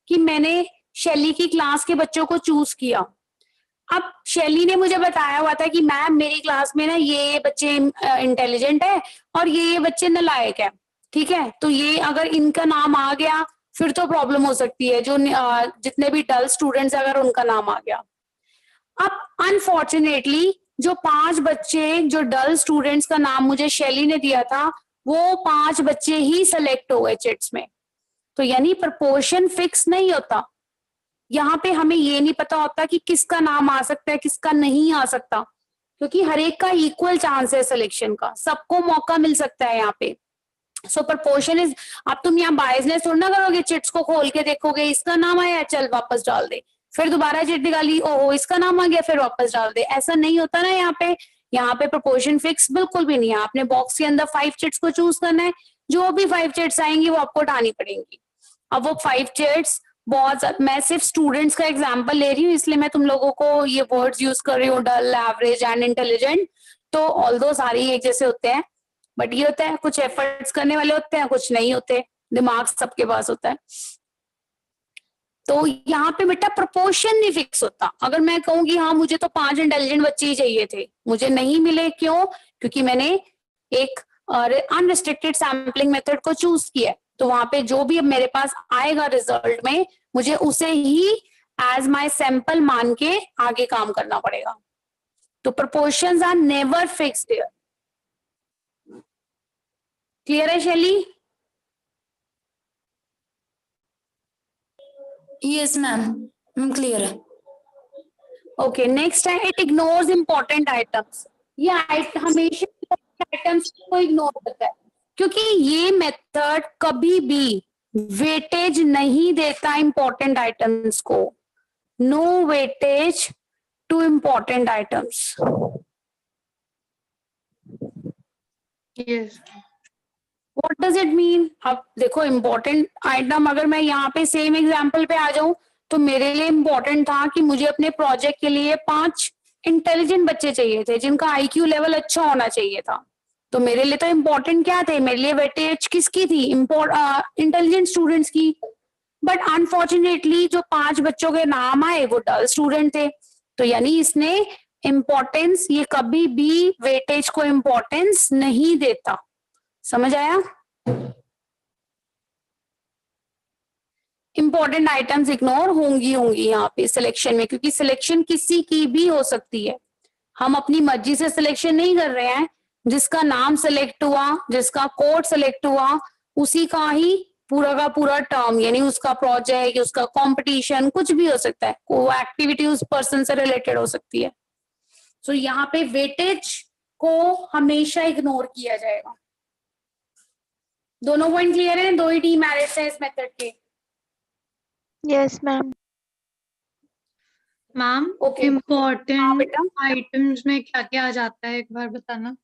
S1: कि मैंने शैली की क्लास के बच्चों को चूज किया। अब शैली ने मुझे बताया हुआ था कि मैम मेरी क्लास में ना ये बच्चे इंटेलिजेंट है और ये बच्चे नालायक है, ठीक है? तो ये अगर इनका नाम आ गया फिर तो प्रॉब्लम हो सकती है, जो जितने भी डल स्टूडेंट्स अगर उनका नाम आ गया। अब अनफॉर्चुनेटली जो 5 बच्चे जो डल स्टूडेंट्स का नाम मुझे शैली ने दिया था, वो 5 बच्चे ही सिलेक्ट हो गए चिट्स में। तो यानी प्रपोर्शन फिक्स नहीं होता। यहाँ पे हमें ये नहीं पता होता कि किसका नाम आ सकता है किसका नहीं आ सकता, क्योंकि हर एक का इक्वल चांस है सिलेक्शन का, सबको मौका मिल सकता है यहाँ पे। सो प्रपोर्शन इज, अब तुम यहाँ बायसनेस थोड़ा ना करोगे, चिट्स को खोल के देखोगे इसका नाम आया चल वापस डाल दे, फिर दोबारा चिट निकाली ओहो इसका नाम आ गया फिर वापस डाल दे, ऐसा नहीं होता ना यहाँ पे। यहाँ पे प्रोपोर्शन फिक्स बिल्कुल भी नहीं है। आपने बॉक्स के अंदर 5 चिट्स को चूज करना है, जो भी 5 चिट्स आएंगी वो आपको उठानी पड़ेंगी। अब वो 5 चिट्स बहुत, मैं सिर्फ स्टूडेंट्स का एग्जांपल ले रही हूँ इसलिए मैं तुम लोगों को ये वर्ड्स यूज कर रही हूँ, डल, एवरेज एंड इंटेलिजेंट। तो ऑल्दो सारे एक जैसे होते हैं, बट ये होता है कुछ एफर्ट्स करने वाले होते हैं, कुछ नहीं होते, दिमाग सबके पास होता है। तो यहाँ पे बेटा प्रोपोर्शन नहीं फिक्स होता। अगर मैं कहूंगी हाँ मुझे तो 5 इंटेलिजेंट बच्चे ही चाहिए थे, मुझे नहीं मिले, क्यों? क्योंकि मैंने एक अनरिस्ट्रिक्टेड सैम्पलिंग मेथड को चूज किया, तो वहां पे जो भी अब मेरे पास आएगा रिजल्ट में, मुझे उसे ही एज माय सैंपल मान के आगे काम करना पड़ेगा। तो proportions are never fixed here. Clear है शैली?
S5: यस मैम क्लियर है।
S1: ओके, नेक्स्ट है इट इग्नोर्स इंपॉर्टेंट आइटम्स। ये हमेशा आइटम्स को इग्नोर करता है, क्योंकि ये मेथड कभी भी वेटेज नहीं देता इंपॉर्टेंट आइटम्स को। No weightage to important items.
S4: Yes.
S1: What does it mean? अब देखो इंपॉर्टेंट आइटम, अगर मैं यहाँ पे सेम एग्जांपल पे आ जाऊं, तो मेरे लिए इंपॉर्टेंट था कि मुझे अपने प्रोजेक्ट के लिए 5 इंटेलिजेंट बच्चे चाहिए थे जिनका आईक्यू लेवल अच्छा होना चाहिए था। तो मेरे लिए तो इम्पोर्टेंट क्या थे? मेरे लिए वेटेज किसकी थी? इंटेलिजेंट स्टूडेंट्स की। बट अनफॉर्चुनेटली जो 5 बच्चों के नाम आए वो डल स्टूडेंट थे, तो यानी इसने इम्पोर्टेंस, ये कभी भी वेटेज को इम्पोर्टेंस नहीं देता। समझ आया? इंपॉर्टेंट आइटम्स इग्नोर होंगी यहाँ पे सिलेक्शन में, क्योंकि सिलेक्शन किसी की भी हो सकती है। हम अपनी मर्जी से सिलेक्शन नहीं कर रहे हैं, जिसका नाम सिलेक्ट हुआ, जिसका कोड सिलेक्ट हुआ, उसी का ही पूरा का पूरा टर्म, यानी उसका प्रोजेक्ट, उसका कंपटीशन, कुछ भी हो सकता है, वो एक्टिविटी उस पर्सन से रिलेटेड हो सकती है। सो यहाँ पे वेटेज को हमेशा इग्नोर किया जाएगा। दोनों पॉइंट क्लियर है? 2 ही डीमेरिट्स हैं इस मेथड के।
S2: Yes, ma'am.
S4: Ma'am
S1: Okay. हाँ
S4: इम्पोर्टेंट
S1: बेटा,
S4: आइटम्स में क्या क्या आ जाता है, एक बार बताना।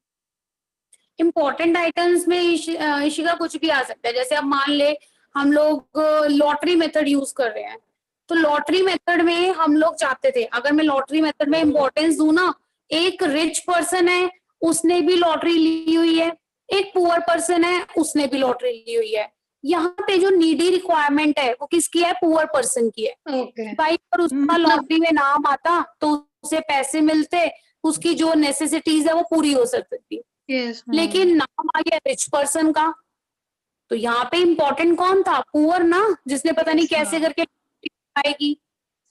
S1: इम्पोर्टेंट आइटम्स में इशिका कुछ भी आ सकता है। जैसे अब मान ले हम लोग लॉटरी मेथड यूज कर रहे हैं, तो लॉटरी मेथड में हम लोग चाहते थे, अगर मैं लॉटरी मेथड में इम्पोर्टेंस दूं ना, एक रिच पर्सन है उसने भी लॉटरी ली हुई है, एक पुअर पर्सन है उसने भी लॉटरी ली हुई है। यहाँ पे जो नीडी रिक्वायरमेंट है वो किसकी है? पुअर पर्सन की है।
S4: ओके।
S1: भाई अगर उसका लॉटरी में नाम आता तो उसे पैसे मिलते, उसकी जो नेसेसिटीज है वो पूरी हो सकती।
S4: यस
S1: लेकिन नाम आ गया रिच पर्सन का, तो यहाँ पे इम्पोर्टेंट कौन था? पुअर ना, जिसने पता नहीं
S4: Yes,
S1: कैसे
S4: ma'am.
S1: करके आएगी।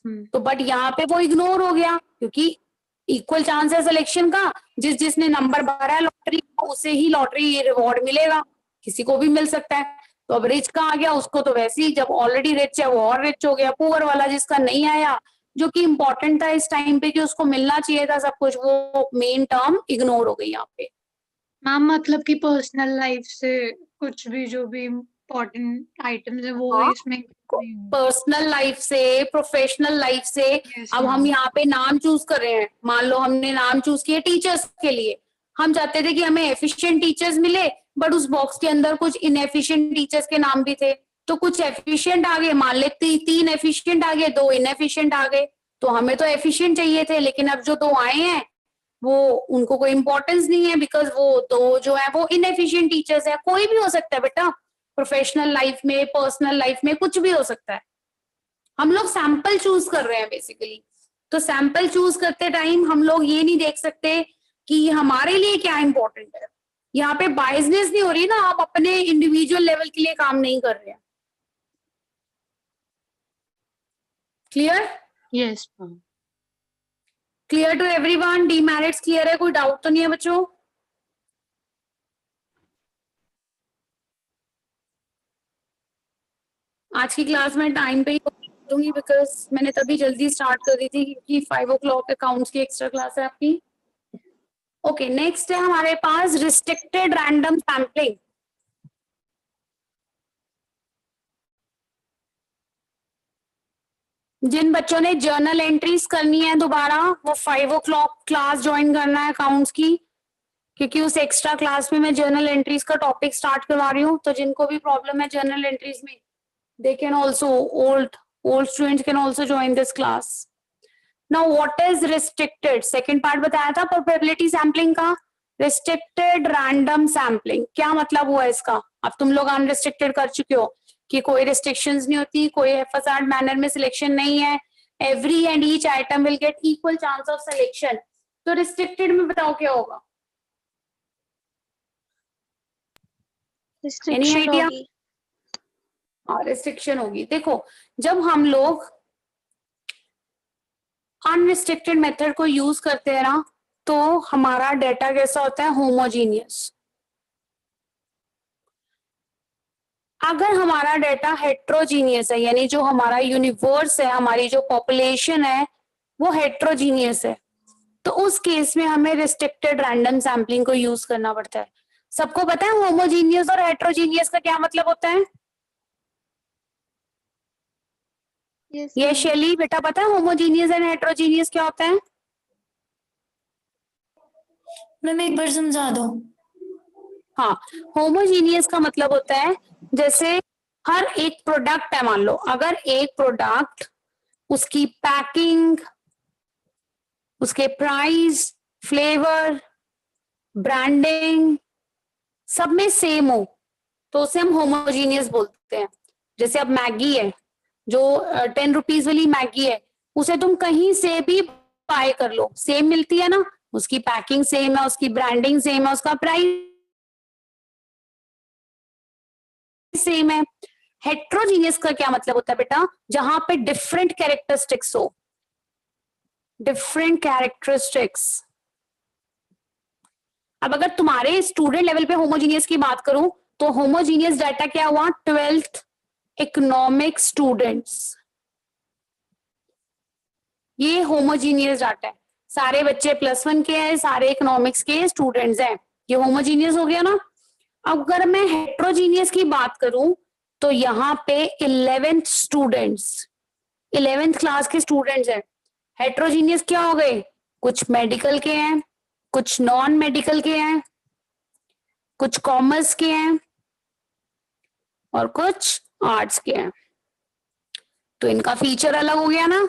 S4: हम्म,
S1: तो बट यहाँ पे वो इग्नोर हो गया, क्योंकि इक्वल चांस है सिलेक्शन का। जिसने नंबर भरा है लॉटरी, उसे ही लॉटरी रिवॉर्ड मिलेगा, किसी को भी मिल सकता है। तो अब रिच का आ गया, उसको तो वैसे ही, जब ऑलरेडी रिच है वो और रिच हो गया। पुअर वाला जिसका नहीं आया, जो कि इम्पोर्टेंट था इस टाइम पे कि उसको मिलना चाहिए था सब कुछ, वो मेन टर्म इग्नोर हो गई यहाँ पे।
S4: मैम मतलब कि पर्सनल लाइफ से कुछ भी जो भी इम्पोर्टेंट आइटम्स है वो
S1: हाँ,
S4: इसमें
S1: पर्सनल लाइफ से, प्रोफेशनल लाइफ से।
S4: Yes,
S1: अब हम
S4: ma'am.
S1: यहाँ पे नाम चूज कर रहे हैं, मान लो हमने नाम चूज किया टीचर्स के लिए। हम चाहते थे कि हमें एफिशिएंट टीचर्स मिले, बट उस बॉक्स के अंदर कुछ इनएफिशिएंट टीचर्स के नाम भी थे। तो कुछ एफिशिएंट आ गए, मान ले 3 एफिशिएंट आ गए, 2 इनएफिशिएंट आ गए। तो हमें तो एफिशिएंट चाहिए थे, लेकिन अब जो 2 आए हैं वो, उनको कोई इंपॉर्टेंस नहीं है, बिकॉज वो 2 जो है वो इनएफिशिएंट टीचर्स है। कोई भी हो सकता है बेटा, प्रोफेशनल लाइफ में, पर्सनल लाइफ में, कुछ भी हो सकता है। हम लोग सैंपल चूज कर रहे हैं बेसिकली। तो सैंपल चूज करते टाइम हम लोग ये नहीं देख सकते कि हमारे लिए क्या इंपॉर्टेंट है। यहाँ पे बायसनेस नहीं हो रही ना, आप अपने इंडिविजुअल लेवल के लिए काम नहीं कर रहे हैं। Clear?
S4: Yes ma'am.
S1: Clear to everyone? Demerits clear है? कोई डाउट तो नहीं है बच्चों? आज की क्लास में टाइम पे ही दूंगी, बिकॉज मैंने तभी जल्दी स्टार्ट कर दी थी, क्योंकि 5 o'clock अकाउंट्स की एक्स्ट्रा क्लास है आपकी। ओके, नेक्स्ट है हमारे पास रिस्ट्रिक्टेड रैंडम सैम्पलिंग। जिन बच्चों ने जर्नल एंट्रीज करनी है दोबारा, वो 5 o'clock क्लास ज्वाइन करना है अकाउंट्स की, क्योंकि उस एक्स्ट्रा क्लास में मैं जर्नल एंट्रीज का टॉपिक स्टार्ट करवा रही हूँ। तो जिनको भी प्रॉब्लम है जर्नल एंट्रीज में, they can also, old students can also join this class. Now what is restricted? Second part बताया था probability sampling का। restricted random sampling क्या मतलब हुआ इसका? अब तुम लोग unrestricted कर चुके हो कि कोई restrictions नहीं होती, कोई haphazard manner में selection नहीं है, every and each item will get equal chance of selection। तो restricted में बताओ क्या होगा?
S2: Restriction
S1: idea?
S2: होगी।
S1: रिस्ट्रिक्शन होगी। देखो, जब हम लोग अनरिस्ट्रिक्टेड मेथड को यूज करते हैं ना, तो हमारा डेटा कैसा होता है? होमोजीनियस। अगर हमारा डेटा हेट्रोजीनियस है, यानी जो हमारा यूनिवर्स है, हमारी जो पॉपुलेशन है वो हेट्रोजीनियस है, तो उस केस में हमें रिस्ट्रिक्टेड रैंडम सैम्पलिंग को यूज करना पड़ता है। सबको पता है होमोजीनियस और हेट्रोजीनियस का क्या मतलब होता है? ये शैली बेटा पता है होमोजीनियस एंड हेट्रोजीनियस क्या होता है?
S5: मैम एक बार समझा दो।
S1: हाँ, होमोजीनियस का मतलब होता है जैसे हर एक प्रोडक्ट है, मान लो अगर एक प्रोडक्ट, उसकी पैकिंग, उसके प्राइस, फ्लेवर, ब्रांडिंग सब में सेम हो, तो उसे हम होमोजीनियस बोलते हैं। जैसे अब मैगी है, जो 10 रुपीज वाली मैगी है, उसे तुम कहीं से भी बाय कर लो, सेम मिलती है ना, उसकी पैकिंग सेम है, उसकी ब्रांडिंग सेम है, उसका प्राइस सेम है। हेट्रोजीनियस का क्या मतलब होता है बेटा? जहां पे डिफरेंट कैरेक्टरिस्टिक्स हो, डिफरेंट कैरेक्टरिस्टिक्स। अब अगर तुम्हारे स्टूडेंट लेवल पे होमोजीनियस की बात करूं, तो होमोजीनियस डाटा क्या हुआ? 12th इकोनॉमिक स्टूडेंट्स, ये होमोजीनियस डाटा है। सारे बच्चे +1 के हैं, सारे इकोनॉमिक्स के स्टूडेंट्स हैं, ये होमोजीनियस हो गया ना। अब अगर मैं हेट्रोजीनियस की बात करूं, तो यहाँ पे 11th स्टूडेंट्स, 11th क्लास के स्टूडेंट्स हैं। हेट्रोजीनियस क्या हो गए? कुछ मेडिकल के हैं, कुछ नॉन मेडिकल के हैं, कुछ कॉमर्स के हैं और कुछ आर्ट्स के हैं। तो इनका फीचर अलग हो गया ना।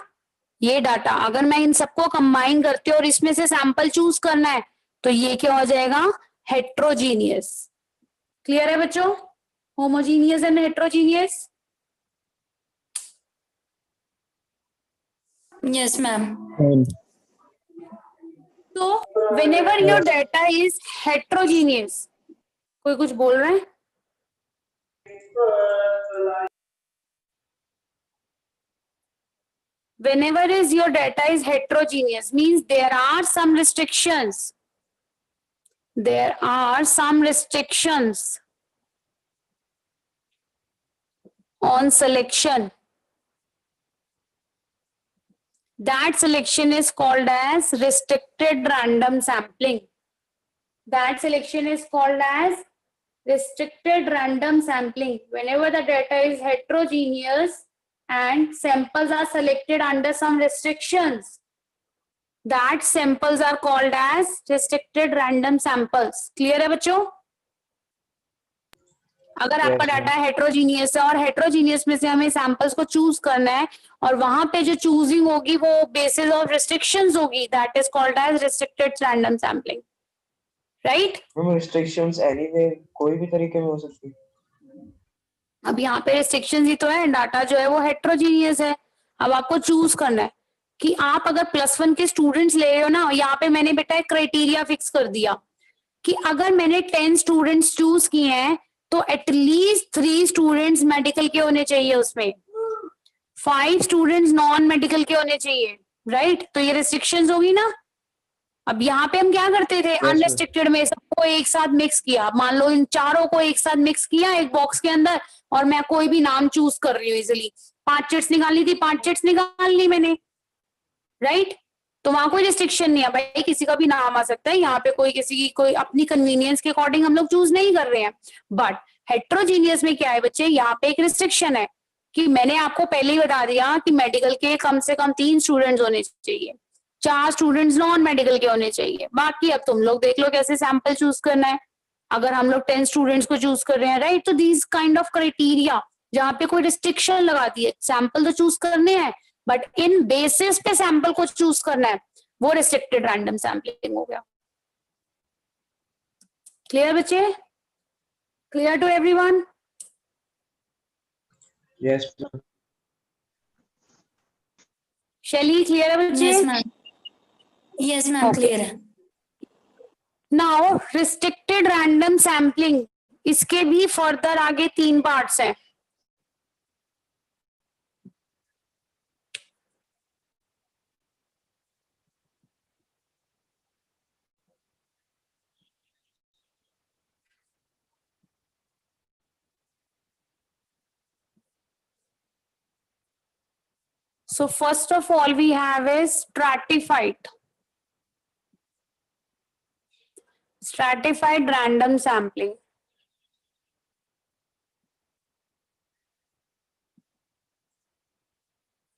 S1: ये डाटा अगर मैं इन सबको कंबाइन करती हूँ और इसमें से सैंपल चूज करना है, तो ये क्या हो जाएगा? हेट्रोजीनियस। क्लियर है बच्चों? Homogeneous and heterogeneous.
S5: Yes ma'am.
S1: whenever your data is heterogeneous, कोई कुछ बोल रहा है? Whenever is your data is heterogeneous means there are some restrictions. There are some restrictions on selection. That selection is called as restricted random sampling. That selection is called as restricted random sampling. Whenever the data is heterogeneous and samples are selected under some restrictions, that samples are called as restricted random samples. Clear है बच्चों? अगर आपका
S3: Yes,
S1: डाटा हेट्रोजीनियस है और हेट्रोजीनियस में से हमें सैंपल्स को चूज करना है और वहां पे जो चूजिंग होगी वो बेसिस ऑफ रिस्ट्रिक्शंस होगी, that is called as restricted random sampling, right?
S3: Ma'am restrictions anyway कोई भी तरीके में हो सकती है।
S1: अब यहाँ पे रिस्ट्रिक्शंस ही तो है, डाटा जो है वो हेट्रोजीनियस है। अब आपको चूज करना है कि आप अगर +1 के स्टूडेंट्स ले रहे हो ना, यहाँ पे मैंने बेटा एक क्राइटेरिया फिक्स कर दिया कि अगर मैंने 10 स्टूडेंट्स चूज किए हैं तो एटलीस्ट 3 स्टूडेंट्स मेडिकल के होने चाहिए, उसमें 5 स्टूडेंट्स नॉन मेडिकल के होने चाहिए, राइट? तो ये रिस्ट्रिक्शंस होगी ना। अब यहाँ पे हम क्या करते थे, अनरिस्ट्रिक्टेड में सबको एक साथ मिक्स किया, मान लो इन चारों को एक साथ मिक्स किया एक बॉक्स के अंदर और मैं कोई भी नाम चूज कर रही हूँ इजिली, 5 चिट्स निकालनी थी, 5 चिट्स निकाल ली मैंने, राइट? तो वहां कोई रिस्ट्रिक्शन नहीं है भाई, किसी का भी नाम आ सकता है, यहाँ पे कोई किसी की कोई अपनी कन्वीनियंस के अकॉर्डिंग हम लोग चूज नहीं कर रहे हैं। बट हेट्रोजीनियस में क्या है बच्चे, यहाँ पे एक रिस्ट्रिक्शन है कि मैंने आपको पहले ही बता दिया कि मेडिकल के कम से कम 3 स्टूडेंट्स होने चाहिए, 4 स्टूडेंट्स नॉन मेडिकल के होने चाहिए। बाकी अब तुम लोग देख लो कैसे सैंपल चूज करना है। अगर हम लोग 10 स्टूडेंट्स को चूज कर रहे हैं, राइट, तो दीज काइंड ऑफ क्राइटेरिया जहाँ पे कोई रिस्ट्रिक्शन लगा दी है, सैंपल तो चूज करने हैं बट इन बेसिस पे सैंपल को चूज करना है, वो रिस्ट्रिक्टेड रैंडम सैम्पलिंग हो गया। क्लियर बच्चे? Clear to everyone?
S3: Yes
S1: Shaily clear है बच्चे?
S5: Yes, ma'am. Yes, ma'am.
S1: Okay.
S5: Clear है.
S1: नाउ रिस्ट्रिक्टेड रैंडम सैम्पलिंग, इसके भी फर्दर आगे 3 पार्ट्स हैं। So first of all we have is stratified random sampling.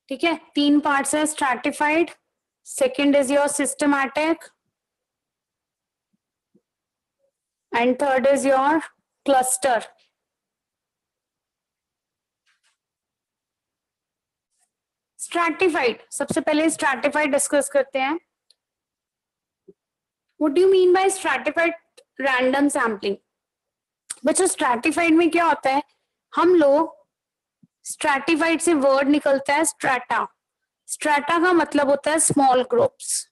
S1: ठीक है, 3 पार्ट्स है stratified, second is your systematic and third is your cluster. Stratified, सबसे पहले स्ट्रैटिफाइड डिस्कस करते हैं। What do you mean by stratified random sampling? बच्चों स्ट्रैटिफाइड में क्या होता है, हम लोग स्ट्रैटिफाइड से वर्ड निकलता है स्ट्रैटा। स्ट्रैटा का मतलब होता है स्मॉल ग्रुप्स।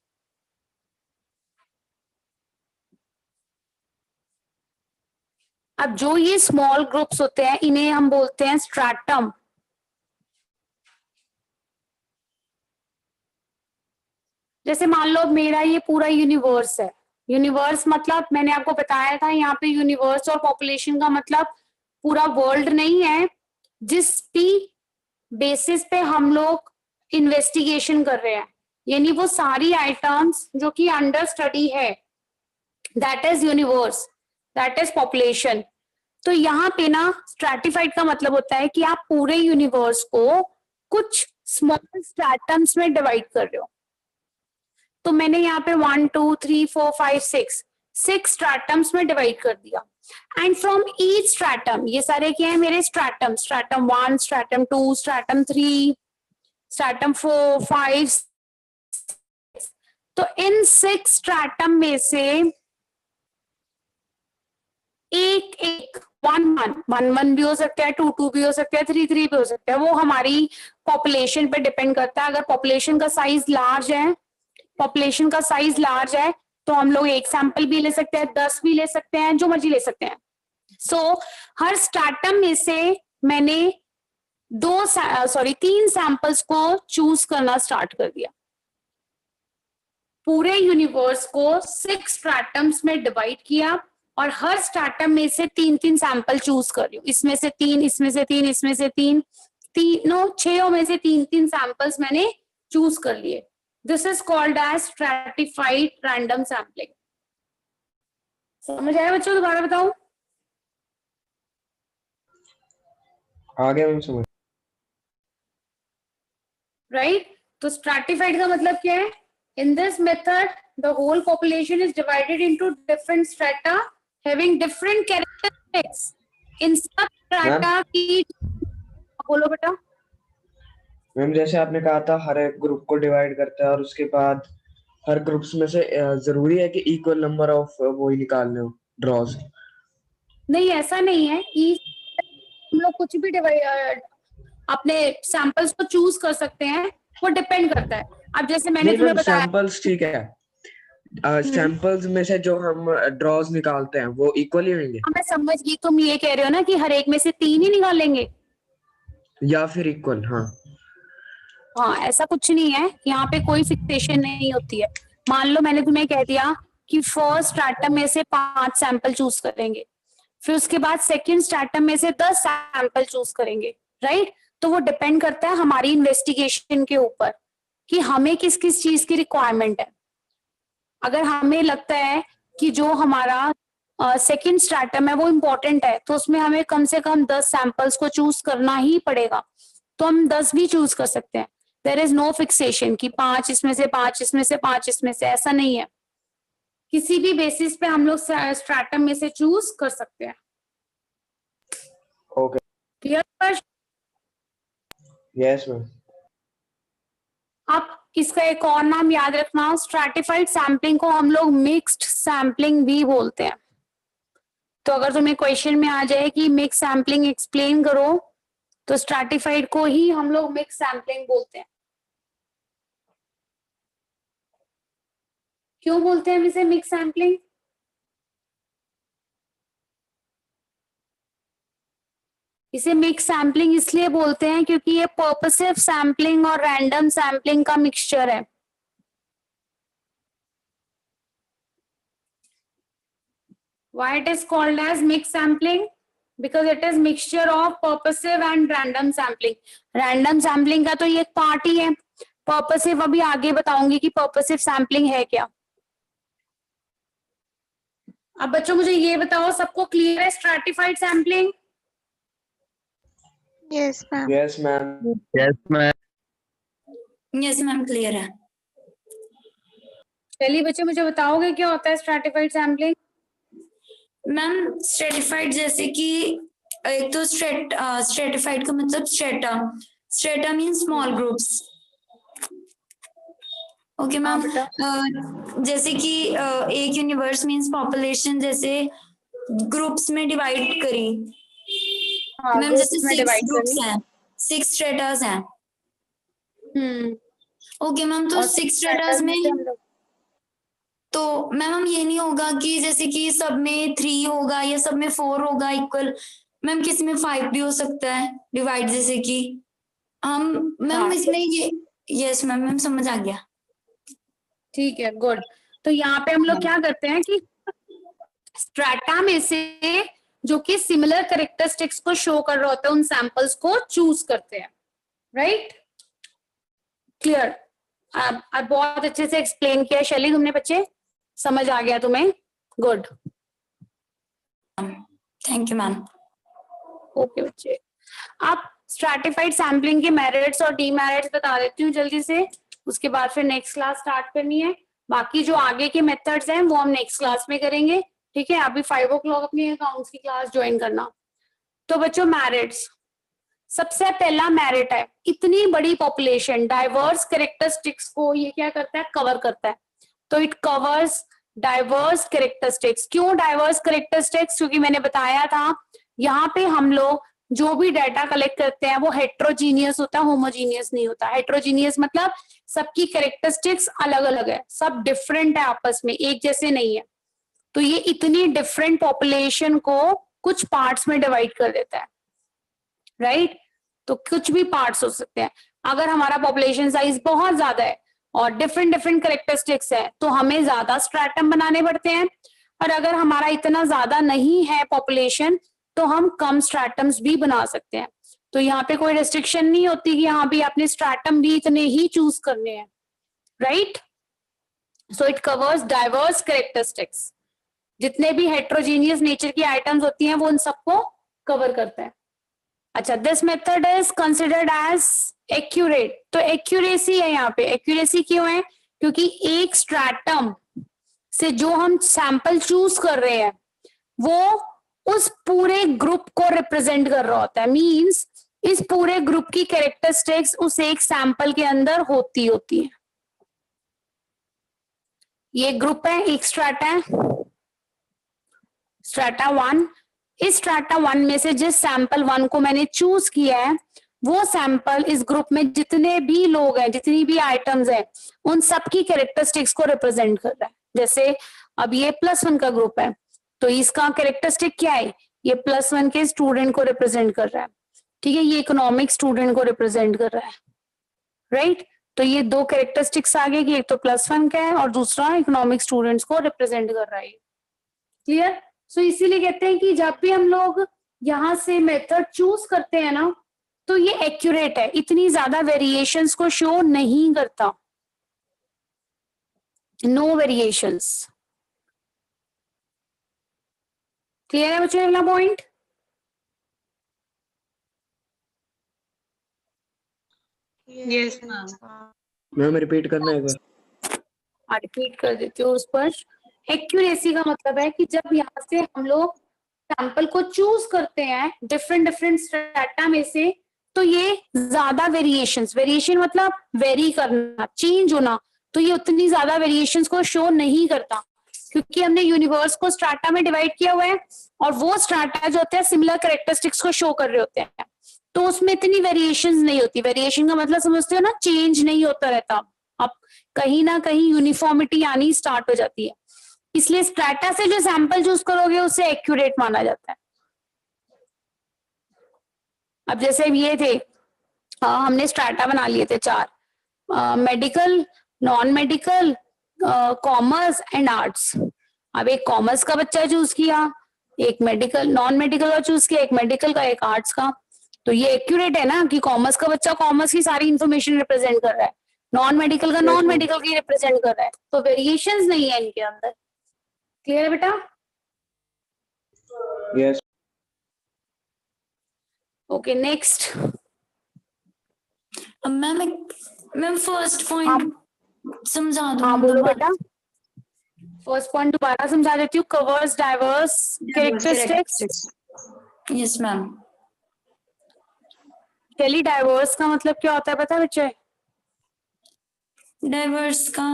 S1: अब जो ये स्मॉल ग्रुप्स होते हैं इन्हें हम बोलते हैं स्ट्रैटम। जैसे मान लो मेरा ये पूरा यूनिवर्स है, यूनिवर्स मतलब मैंने आपको बताया था यहाँ पे यूनिवर्स और पॉपुलेशन का मतलब पूरा वर्ल्ड नहीं है, जिस भी बेसिस पे हम लोग इन्वेस्टिगेशन कर रहे हैं, यानी वो सारी आइटम्स जो कि अंडर स्टडी है, that is universe, that is population. तो यहाँ पे ना स्ट्रैटिफाइड का मतलब होता है कि आप पूरे यूनिवर्स को कुछ स्मॉल स्ट्रैटम्स में डिवाइड कर रहे हो। तो मैंने यहाँ पे 1 2 3 4 5 6 स्ट्रैटम्स में डिवाइड कर दिया एंड फ्रॉम ईच स्ट्रैटम, ये सारे क्या है मेरे stratum, stratum 1, stratum 2, stratum 3, stratum 4, 5। तो इन 6 स्ट्रैटम में से एक 1 भी हो सकता है, 2 भी हो सकता है, 3 भी हो सकता है, वो हमारी पॉपुलेशन पे डिपेंड करता है। अगर पॉपुलेशन का साइज लार्ज है, तो हम लोग एक सैंपल भी ले सकते हैं, 10 भी ले सकते हैं, जो मर्जी ले सकते हैं। सो हर स्ट्रैटम में से मैंने 3 सैंपल्स को चूज करना स्टार्ट कर दिया। पूरे यूनिवर्स को 6 स्ट्रैटम्स में डिवाइड किया और हर स्ट्रैटम में से 3-3 सैंपल चूज कर रही हूँ। इसमें से 3, इसमें से 3, इसमें से 3, तीनों 6 में से 3-3 सैंपल्स मैंने चूज कर लिए। This is called as stratified random sampling. समझ आया बच्चों? दोबारा बताऊं?
S3: आगे मैम समझ।
S1: राइट? तो स्ट्रैटिफाइड का मतलब क्या है? In this method, the whole population is divided into different strata having different characteristics. In सब strata की, बोलो बेटा।
S3: मैम जैसे आपने कहा था हर एक ग्रुप को डिवाइड करता है और उसके बाद हर ग्रुप्स में से जरूरी है कि इक्वल नंबर ऑफ वो ही निकालने हो ड्रॉज।
S1: नहीं, ऐसा नहीं है कि हम लोग कुछ भी अपने सैंपल्स को चूज कर सकते हैं, वो डिपेंड करता है। अब जैसे मैंने तुम्हें बताया,
S3: सैंपल्स ठीक है, सैंपल्स में से जो हम ड्रॉज निकालते हैं वो इक्वल ही होंगे।
S1: मैं समझ गई, तुम ये कह रहे हो ना कि हर एक में से 3 ही निकालेंगे
S3: या फिर इक्वल।
S1: हाँ, ऐसा कुछ नहीं है, यहाँ पे कोई फिक्सेशन नहीं होती है। मान लो मैंने तुम्हें कह दिया कि फर्स्ट स्ट्रैटम में से 5 सैंपल चूज करेंगे, फिर उसके बाद सेकंड स्ट्रैटम में से 10 सैंपल चूज करेंगे, राइट? तो वो डिपेंड करता है हमारी इन्वेस्टिगेशन के ऊपर कि हमें किस किस चीज की रिक्वायरमेंट है। अगर हमें लगता है कि जो हमारा सेकंड स्ट्रैटम है वो इम्पोर्टेंट है, तो उसमें हमें कम से कम 10 सैंपल्स को चूज करना ही पड़ेगा, तो हम 10 भी चूज कर सकते हैं। देयर इज नो फिक्सेशन कि 5 इसमें से, 5 इसमें से, 5 इसमें से, ऐसा नहीं है। किसी भी बेसिस पे हम लोग स्ट्रैटम में से चूज कर सकते हैं।
S3: Okay,
S1: clear?
S3: Yes ma'am.
S1: अब इसका एक और नाम याद रखना, स्ट्रैटिफाइड सैम्पलिंग को हम लोग मिक्स्ड सैम्पलिंग भी बोलते हैं। तो अगर तुम्हें क्वेश्चन में आ जाए कि मिक्स सैम्पलिंग एक्सप्लेन करो, तो स्ट्रैटिफाइड को ही हम लोग मिक्स सैम्पलिंग बोलते हैं। क्यों बोलते हैं हम इसे मिक्स सैम्पलिंग? इसे मिक्स सैम्पलिंग इसलिए बोलते हैं क्योंकि ये पर्पसिव सैम्पलिंग और रैंडम सैम्पलिंग का मिक्सचर है। Why it is called as mixed sampling? Because it is mixture of purposive and random sampling. Random sampling का तो ये एक पार्ट ही है। Purposive अभी आगे बताऊंगी कि purposive sampling है क्या। अब बच्चों मुझे ये बताओ, सबको क्लियर है stratified sampling?
S2: Yes, ma'am.
S3: Yes ma'am.
S6: Yes ma'am.
S5: Yes ma'am, clear है।
S1: चलिए बच्चे, मुझे बताओगे क्या होता है स्ट्रैटिफाइड सैम्पलिंग?
S5: मैम स्ट्रेटिफाइड जैसे कि एक तो स्ट्रेटिफाइड का मतलब strata mean small groups. Okay ma'am, जैसे कि एक यूनिवर्स मीन्स पॉपुलेशन, जैसे ग्रुप्स में डिवाइड करी मैम, जैसे 6 ग्रुप्स हैं, 6 स्ट्रेटास हैं। ओके मैम, तो 6 स्ट्रेटास में तो मैम हम ये नहीं होगा कि जैसे कि सब में 3 होगा या सब में 4 होगा इक्वल। मैम किसी में 5 भी हो सकता है डिवाइड, जैसे कि हम मैम इसमें ये। यस मैम समझ आ गया।
S1: ठीक है, गुड। तो यहाँ पे हम लोग क्या करते हैं कि स्ट्रैटा में से जो कि सिमिलर कैरेक्टरिस्टिक्स को शो कर रहे होते हैं उन सैंपल्स को चूज करते हैं, राइट? क्लियर? अब बहुत अच्छे से एक्सप्लेन किया शैली तुमने बच्चे, समझ आ गया तुम्हें? Good,
S5: thank you ma'am.
S1: Okay बच्चे, अब स्ट्रैटिफाइड सैम्पलिंग के मेरिट्स और डीमेरिट्स बता देती हूँ जल्दी से, उसके बाद फिर नेक्स्ट क्लास स्टार्ट करनी है। बाकी जो आगे के मेथड्स हैं वो हम नेक्स्ट क्लास में करेंगे, ठीक है? अभी 5 o'clock अपनी अकाउंट्स की क्लास ज्वाइन करना। तो बच्चों मेरिट्स, सबसे पहला मेरिट है, इतनी बड़ी पॉपुलेशन डाइवर्स कैरेक्टरिस्टिक्स को ये क्या करता है? कवर करता है। तो इट कवर्स डाइवर्स कैरेक्टरिस्टिक्स। क्यों डाइवर्स कैरेक्टरिस्टिक्स? क्योंकि मैंने बताया था यहाँ पे हम लोग जो भी डाटा कलेक्ट करते हैं वो हेट्रोजीनियस होता है, होमोजीनियस नहीं होता। हेट्रोजीनियस मतलब सबकी कैरेक्टरिस्टिक्स अलग अलग है, सब डिफरेंट है आपस में, एक जैसे नहीं है। तो ये इतनी डिफरेंट पॉपुलेशन को कुछ पार्ट्स में डिवाइड कर देता है, राइट? तो कुछ भी पार्ट्स हो सकते हैं। अगर हमारा पॉपुलेशन साइज बहुत ज्यादा है और डिफरेंट डिफरेंट कैरेक्टरिस्टिक्स है तो हमें ज्यादा स्ट्रैटम बनाने पड़ते हैं, और अगर हमारा इतना ज्यादा नहीं है पॉपुलेशन तो हम कम स्ट्रैटम्स भी बना सकते हैं। तो यहाँ पे कोई रेस्ट्रिक्शन नहीं होती कि यहाँ भी आपने स्ट्रैटम भी इतने ही चूज करने हैं, right? So it covers diverse characteristics. जितने भी हेट्रोजीनियस नेचर की आइटम्स होती हैं वो उन सबको कवर करता है। अच्छा, this method is considered as accurate. तो एक्यूरेसी है यहाँ पे। एक्यूरेसी क्यों है? क्योंकि एक स्ट्रैटम से जो हम सैंपल चूज कर रहे हैं वो उस पूरे ग्रुप को रिप्रेजेंट कर रहा होता है। मींस इस पूरे ग्रुप की कैरेक्टरिस्टिक्स उस एक सैंपल के अंदर होती है। ये ग्रुप है, एक स्ट्रैटा है, स्ट्रैटा 1। इस स्ट्रैटा 1 में से जिस सैंपल 1 को मैंने चूज किया है वो सैंपल इस ग्रुप में जितने भी लोग हैं, जितनी भी आइटम्स हैं, उन सबकी कैरेक्टरिस्टिक्स को रिप्रेजेंट कर रहा है। जैसे अब ये +1 का ग्रुप है तो इसका कैरेक्टरिस्टिक क्या है? ये +1 के स्टूडेंट को रिप्रेजेंट कर रहा है, ठीक है? ये इकोनॉमिक स्टूडेंट को रिप्रेजेंट कर रहा है, राइट? तो ये दो कैरेक्टरिस्टिक्स आगे की, एक तो +1 का है और दूसरा इकोनॉमिक स्टूडेंट्स को रिप्रेजेंट कर रहा है। क्लियर? सो इसीलिए कहते हैं कि जब भी हम लोग यहाँ से मेथड चूज करते हैं ना तो ये एक्यूरेट है, इतनी ज्यादा वेरिएशंस को शो नहीं करता, नो वेरिएशंस। क्लियर है बच्चों अगला point?
S4: Yes ma'am.
S3: Ma'am repeat करना है एक बार।
S1: रिपीट कर देती हूँ उस पर। एक्यूरेसी का मतलब है कि जब यहाँ से हम लोग सैंपल को चूज करते हैं डिफरेंट डिफरेंट स्ट्रैटा में से, तो ये ज्यादा वेरिएशन मतलब वेरी करना, चेंज होना, तो ये उतनी ज्यादा वेरिएशंस को शो नहीं करता क्योंकि हमने यूनिवर्स को स्ट्रैटा में डिवाइड किया हुआ है और वो स्ट्रैटा जो होते हैं सिमिलर कैरेक्टरिस्टिक्स को शो कर रहे होते हैं, तो उसमें इतनी वेरिएशंस नहीं होती। वेरिएशन का मतलब समझते हो ना, चेंज नहीं होता रहता, अब कहीं ना कहीं यूनिफॉर्मिटी आनी स्टार्ट हो जाती है। इसलिए स्ट्रैटा से जो सैंपल चूज करोगे उसे एक्यूरेट माना जाता है। अब जैसे ये थे, हमने स्ट्रैटा बना लिए थे 4, medical, non medical, commerce and arts. अब एक कॉमर्स का बच्चा चूज किया, एक मेडिकल नॉन मेडिकल का चूज किया, एक मेडिकल का, एक आर्ट्स का। तो ये एक्यूरेट है ना कि कॉमर्स का बच्चा कॉमर्स की सारी इंफॉर्मेशन रिप्रेजेंट कर रहा है, नॉन मेडिकल का नॉन मेडिकल की रिप्रेजेंट कर रहा है, तो वेरिएशंस नहीं है इनके अंदर। क्लियर है बेटा?
S3: Yes.
S1: Okay next.
S5: Ma'am first point समझा दो।
S1: हाँ बोलो बेटा। फर्स्ट पॉइंट दोबारा समझा देती हूँ। Covers diverse characteristics.
S5: Yes ma'am.
S1: चलिए, डाइवर्स का मतलब क्या होता है पता है बच्चे?
S5: डाइवर्स
S1: का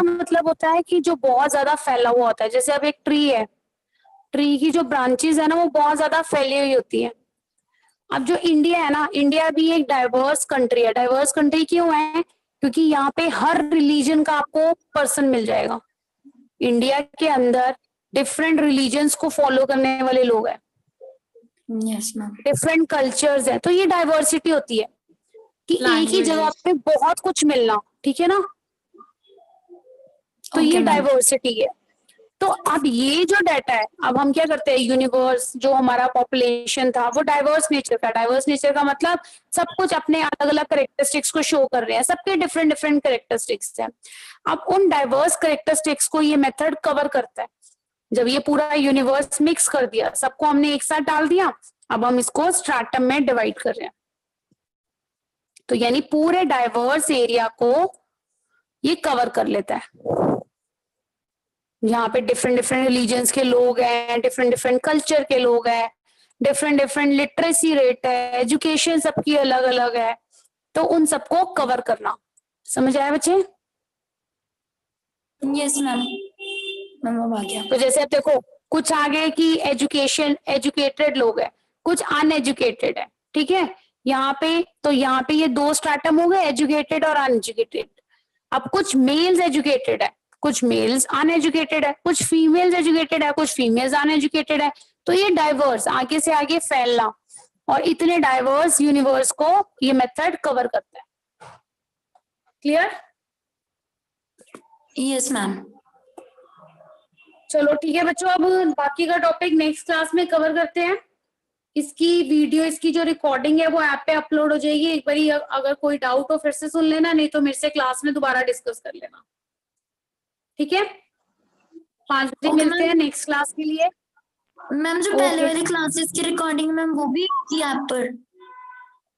S1: मतलब होता है कि जो बहुत ज्यादा फैला हुआ होता है। जैसे अब एक ट्री है, ट्री की जो ब्रांचेस है ना वो बहुत ज्यादा फैली हुई होती है। अब जो इंडिया है ना, इंडिया भी एक डाइवर्स कंट्री है। डाइवर्स कंट्री क्यों है? क्योंकि यहाँ पे हर रिलीजन का आपको पर्सन मिल जाएगा। इंडिया के अंदर डिफरेंट रिलीजन्स को फॉलो करने वाले लोग हैं,
S5: यस मैम।
S1: डिफरेंट कल्चर्स है, तो ये डाइवर्सिटी होती है कि एक ही जगह पे बहुत कुछ मिलना, ठीक है ना? तो ये डाइवर्सिटी है। तो अब ये जो डाटा है, अब हम क्या करते हैं, यूनिवर्स जो हमारा पॉपुलेशन था वो डाइवर्स नेचर का। डाइवर्स नेचर का मतलब सब कुछ अपने अलग अलग कैरेक्टरिस्टिक्स को शो कर रहे हैं, सबके डिफरेंट डिफरेंट कैरेक्टरिस्टिक्स हैं। अब उन डाइवर्स कैरेक्टरिस्टिक्स को ये मेथड कवर करता है। जब ये पूरा यूनिवर्स मिक्स कर दिया, सबको हमने एक साथ डाल दिया, अब हम इसको स्ट्रैटम में डिवाइड कर रहे हैं। तो यानी पूरे डाइवर्स एरिया को ये कवर कर लेता है। यहाँ पे डिफरेंट डिफरेंट रिलीजन्स के लोग हैं, डिफरेंट डिफरेंट कल्चर के लोग हैं, डिफरेंट डिफरेंट लिटरेसी रेट है, एजुकेशन सबकी अलग अलग है, तो उन सबको कवर करना। समझ आया बच्चे?
S5: Yes ma'am. मैम अब आ गया।
S1: तो जैसे अब देखो, कुछ आगे की एजुकेटेड लोग हैं, कुछ अनएजुकेटेड है, ठीक है। यहाँ पे ये दो स्ट्रैटम हो गए, एजुकेटेड और अनएजुकेटेड। अब कुछ मेल्स एजुकेटेड है, कुछ मेल्स अनएजुकेटेड है, कुछ फीमेल्स एजुकेटेड है, कुछ फीमेल्स अनएजुकेटेड है। तो ये डाइवर्स, आगे से आगे फैलना, और इतने डाइवर्स यूनिवर्स को ये मेथड कवर करता है। क्लियर?
S5: Yes ma'am.
S1: चलो ठीक है बच्चों, अब बाकी का टॉपिक नेक्स्ट क्लास में कवर करते हैं। इसकी वीडियो, इसकी जो रिकॉर्डिंग है वो ऐप पे अपलोड हो जाएगी। एक बारी अगर कोई डाउट हो फिर से सुन लेना, नहीं तो मेरे से क्लास में दोबारा डिस्कस कर लेना, ठीक है। 5 बजे
S5: Okay,
S1: मिलते
S5: ma'am.
S1: हैं नेक्स्ट क्लास के लिए।
S5: मैम जो
S1: Okay.
S5: पहले वाली क्लासेस की रिकॉर्डिंग मैम वो भी होगी ऐप पर?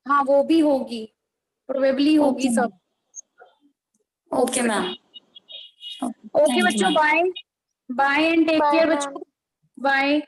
S1: हाँ वो भी होगी, प्रोबेबली होगी
S5: Okay,
S1: सब।
S5: Okay ma'am.
S1: ओके बच्चों, bye bye and take
S2: Bye,
S1: care
S2: ma'am.
S1: बच्चों, बाय।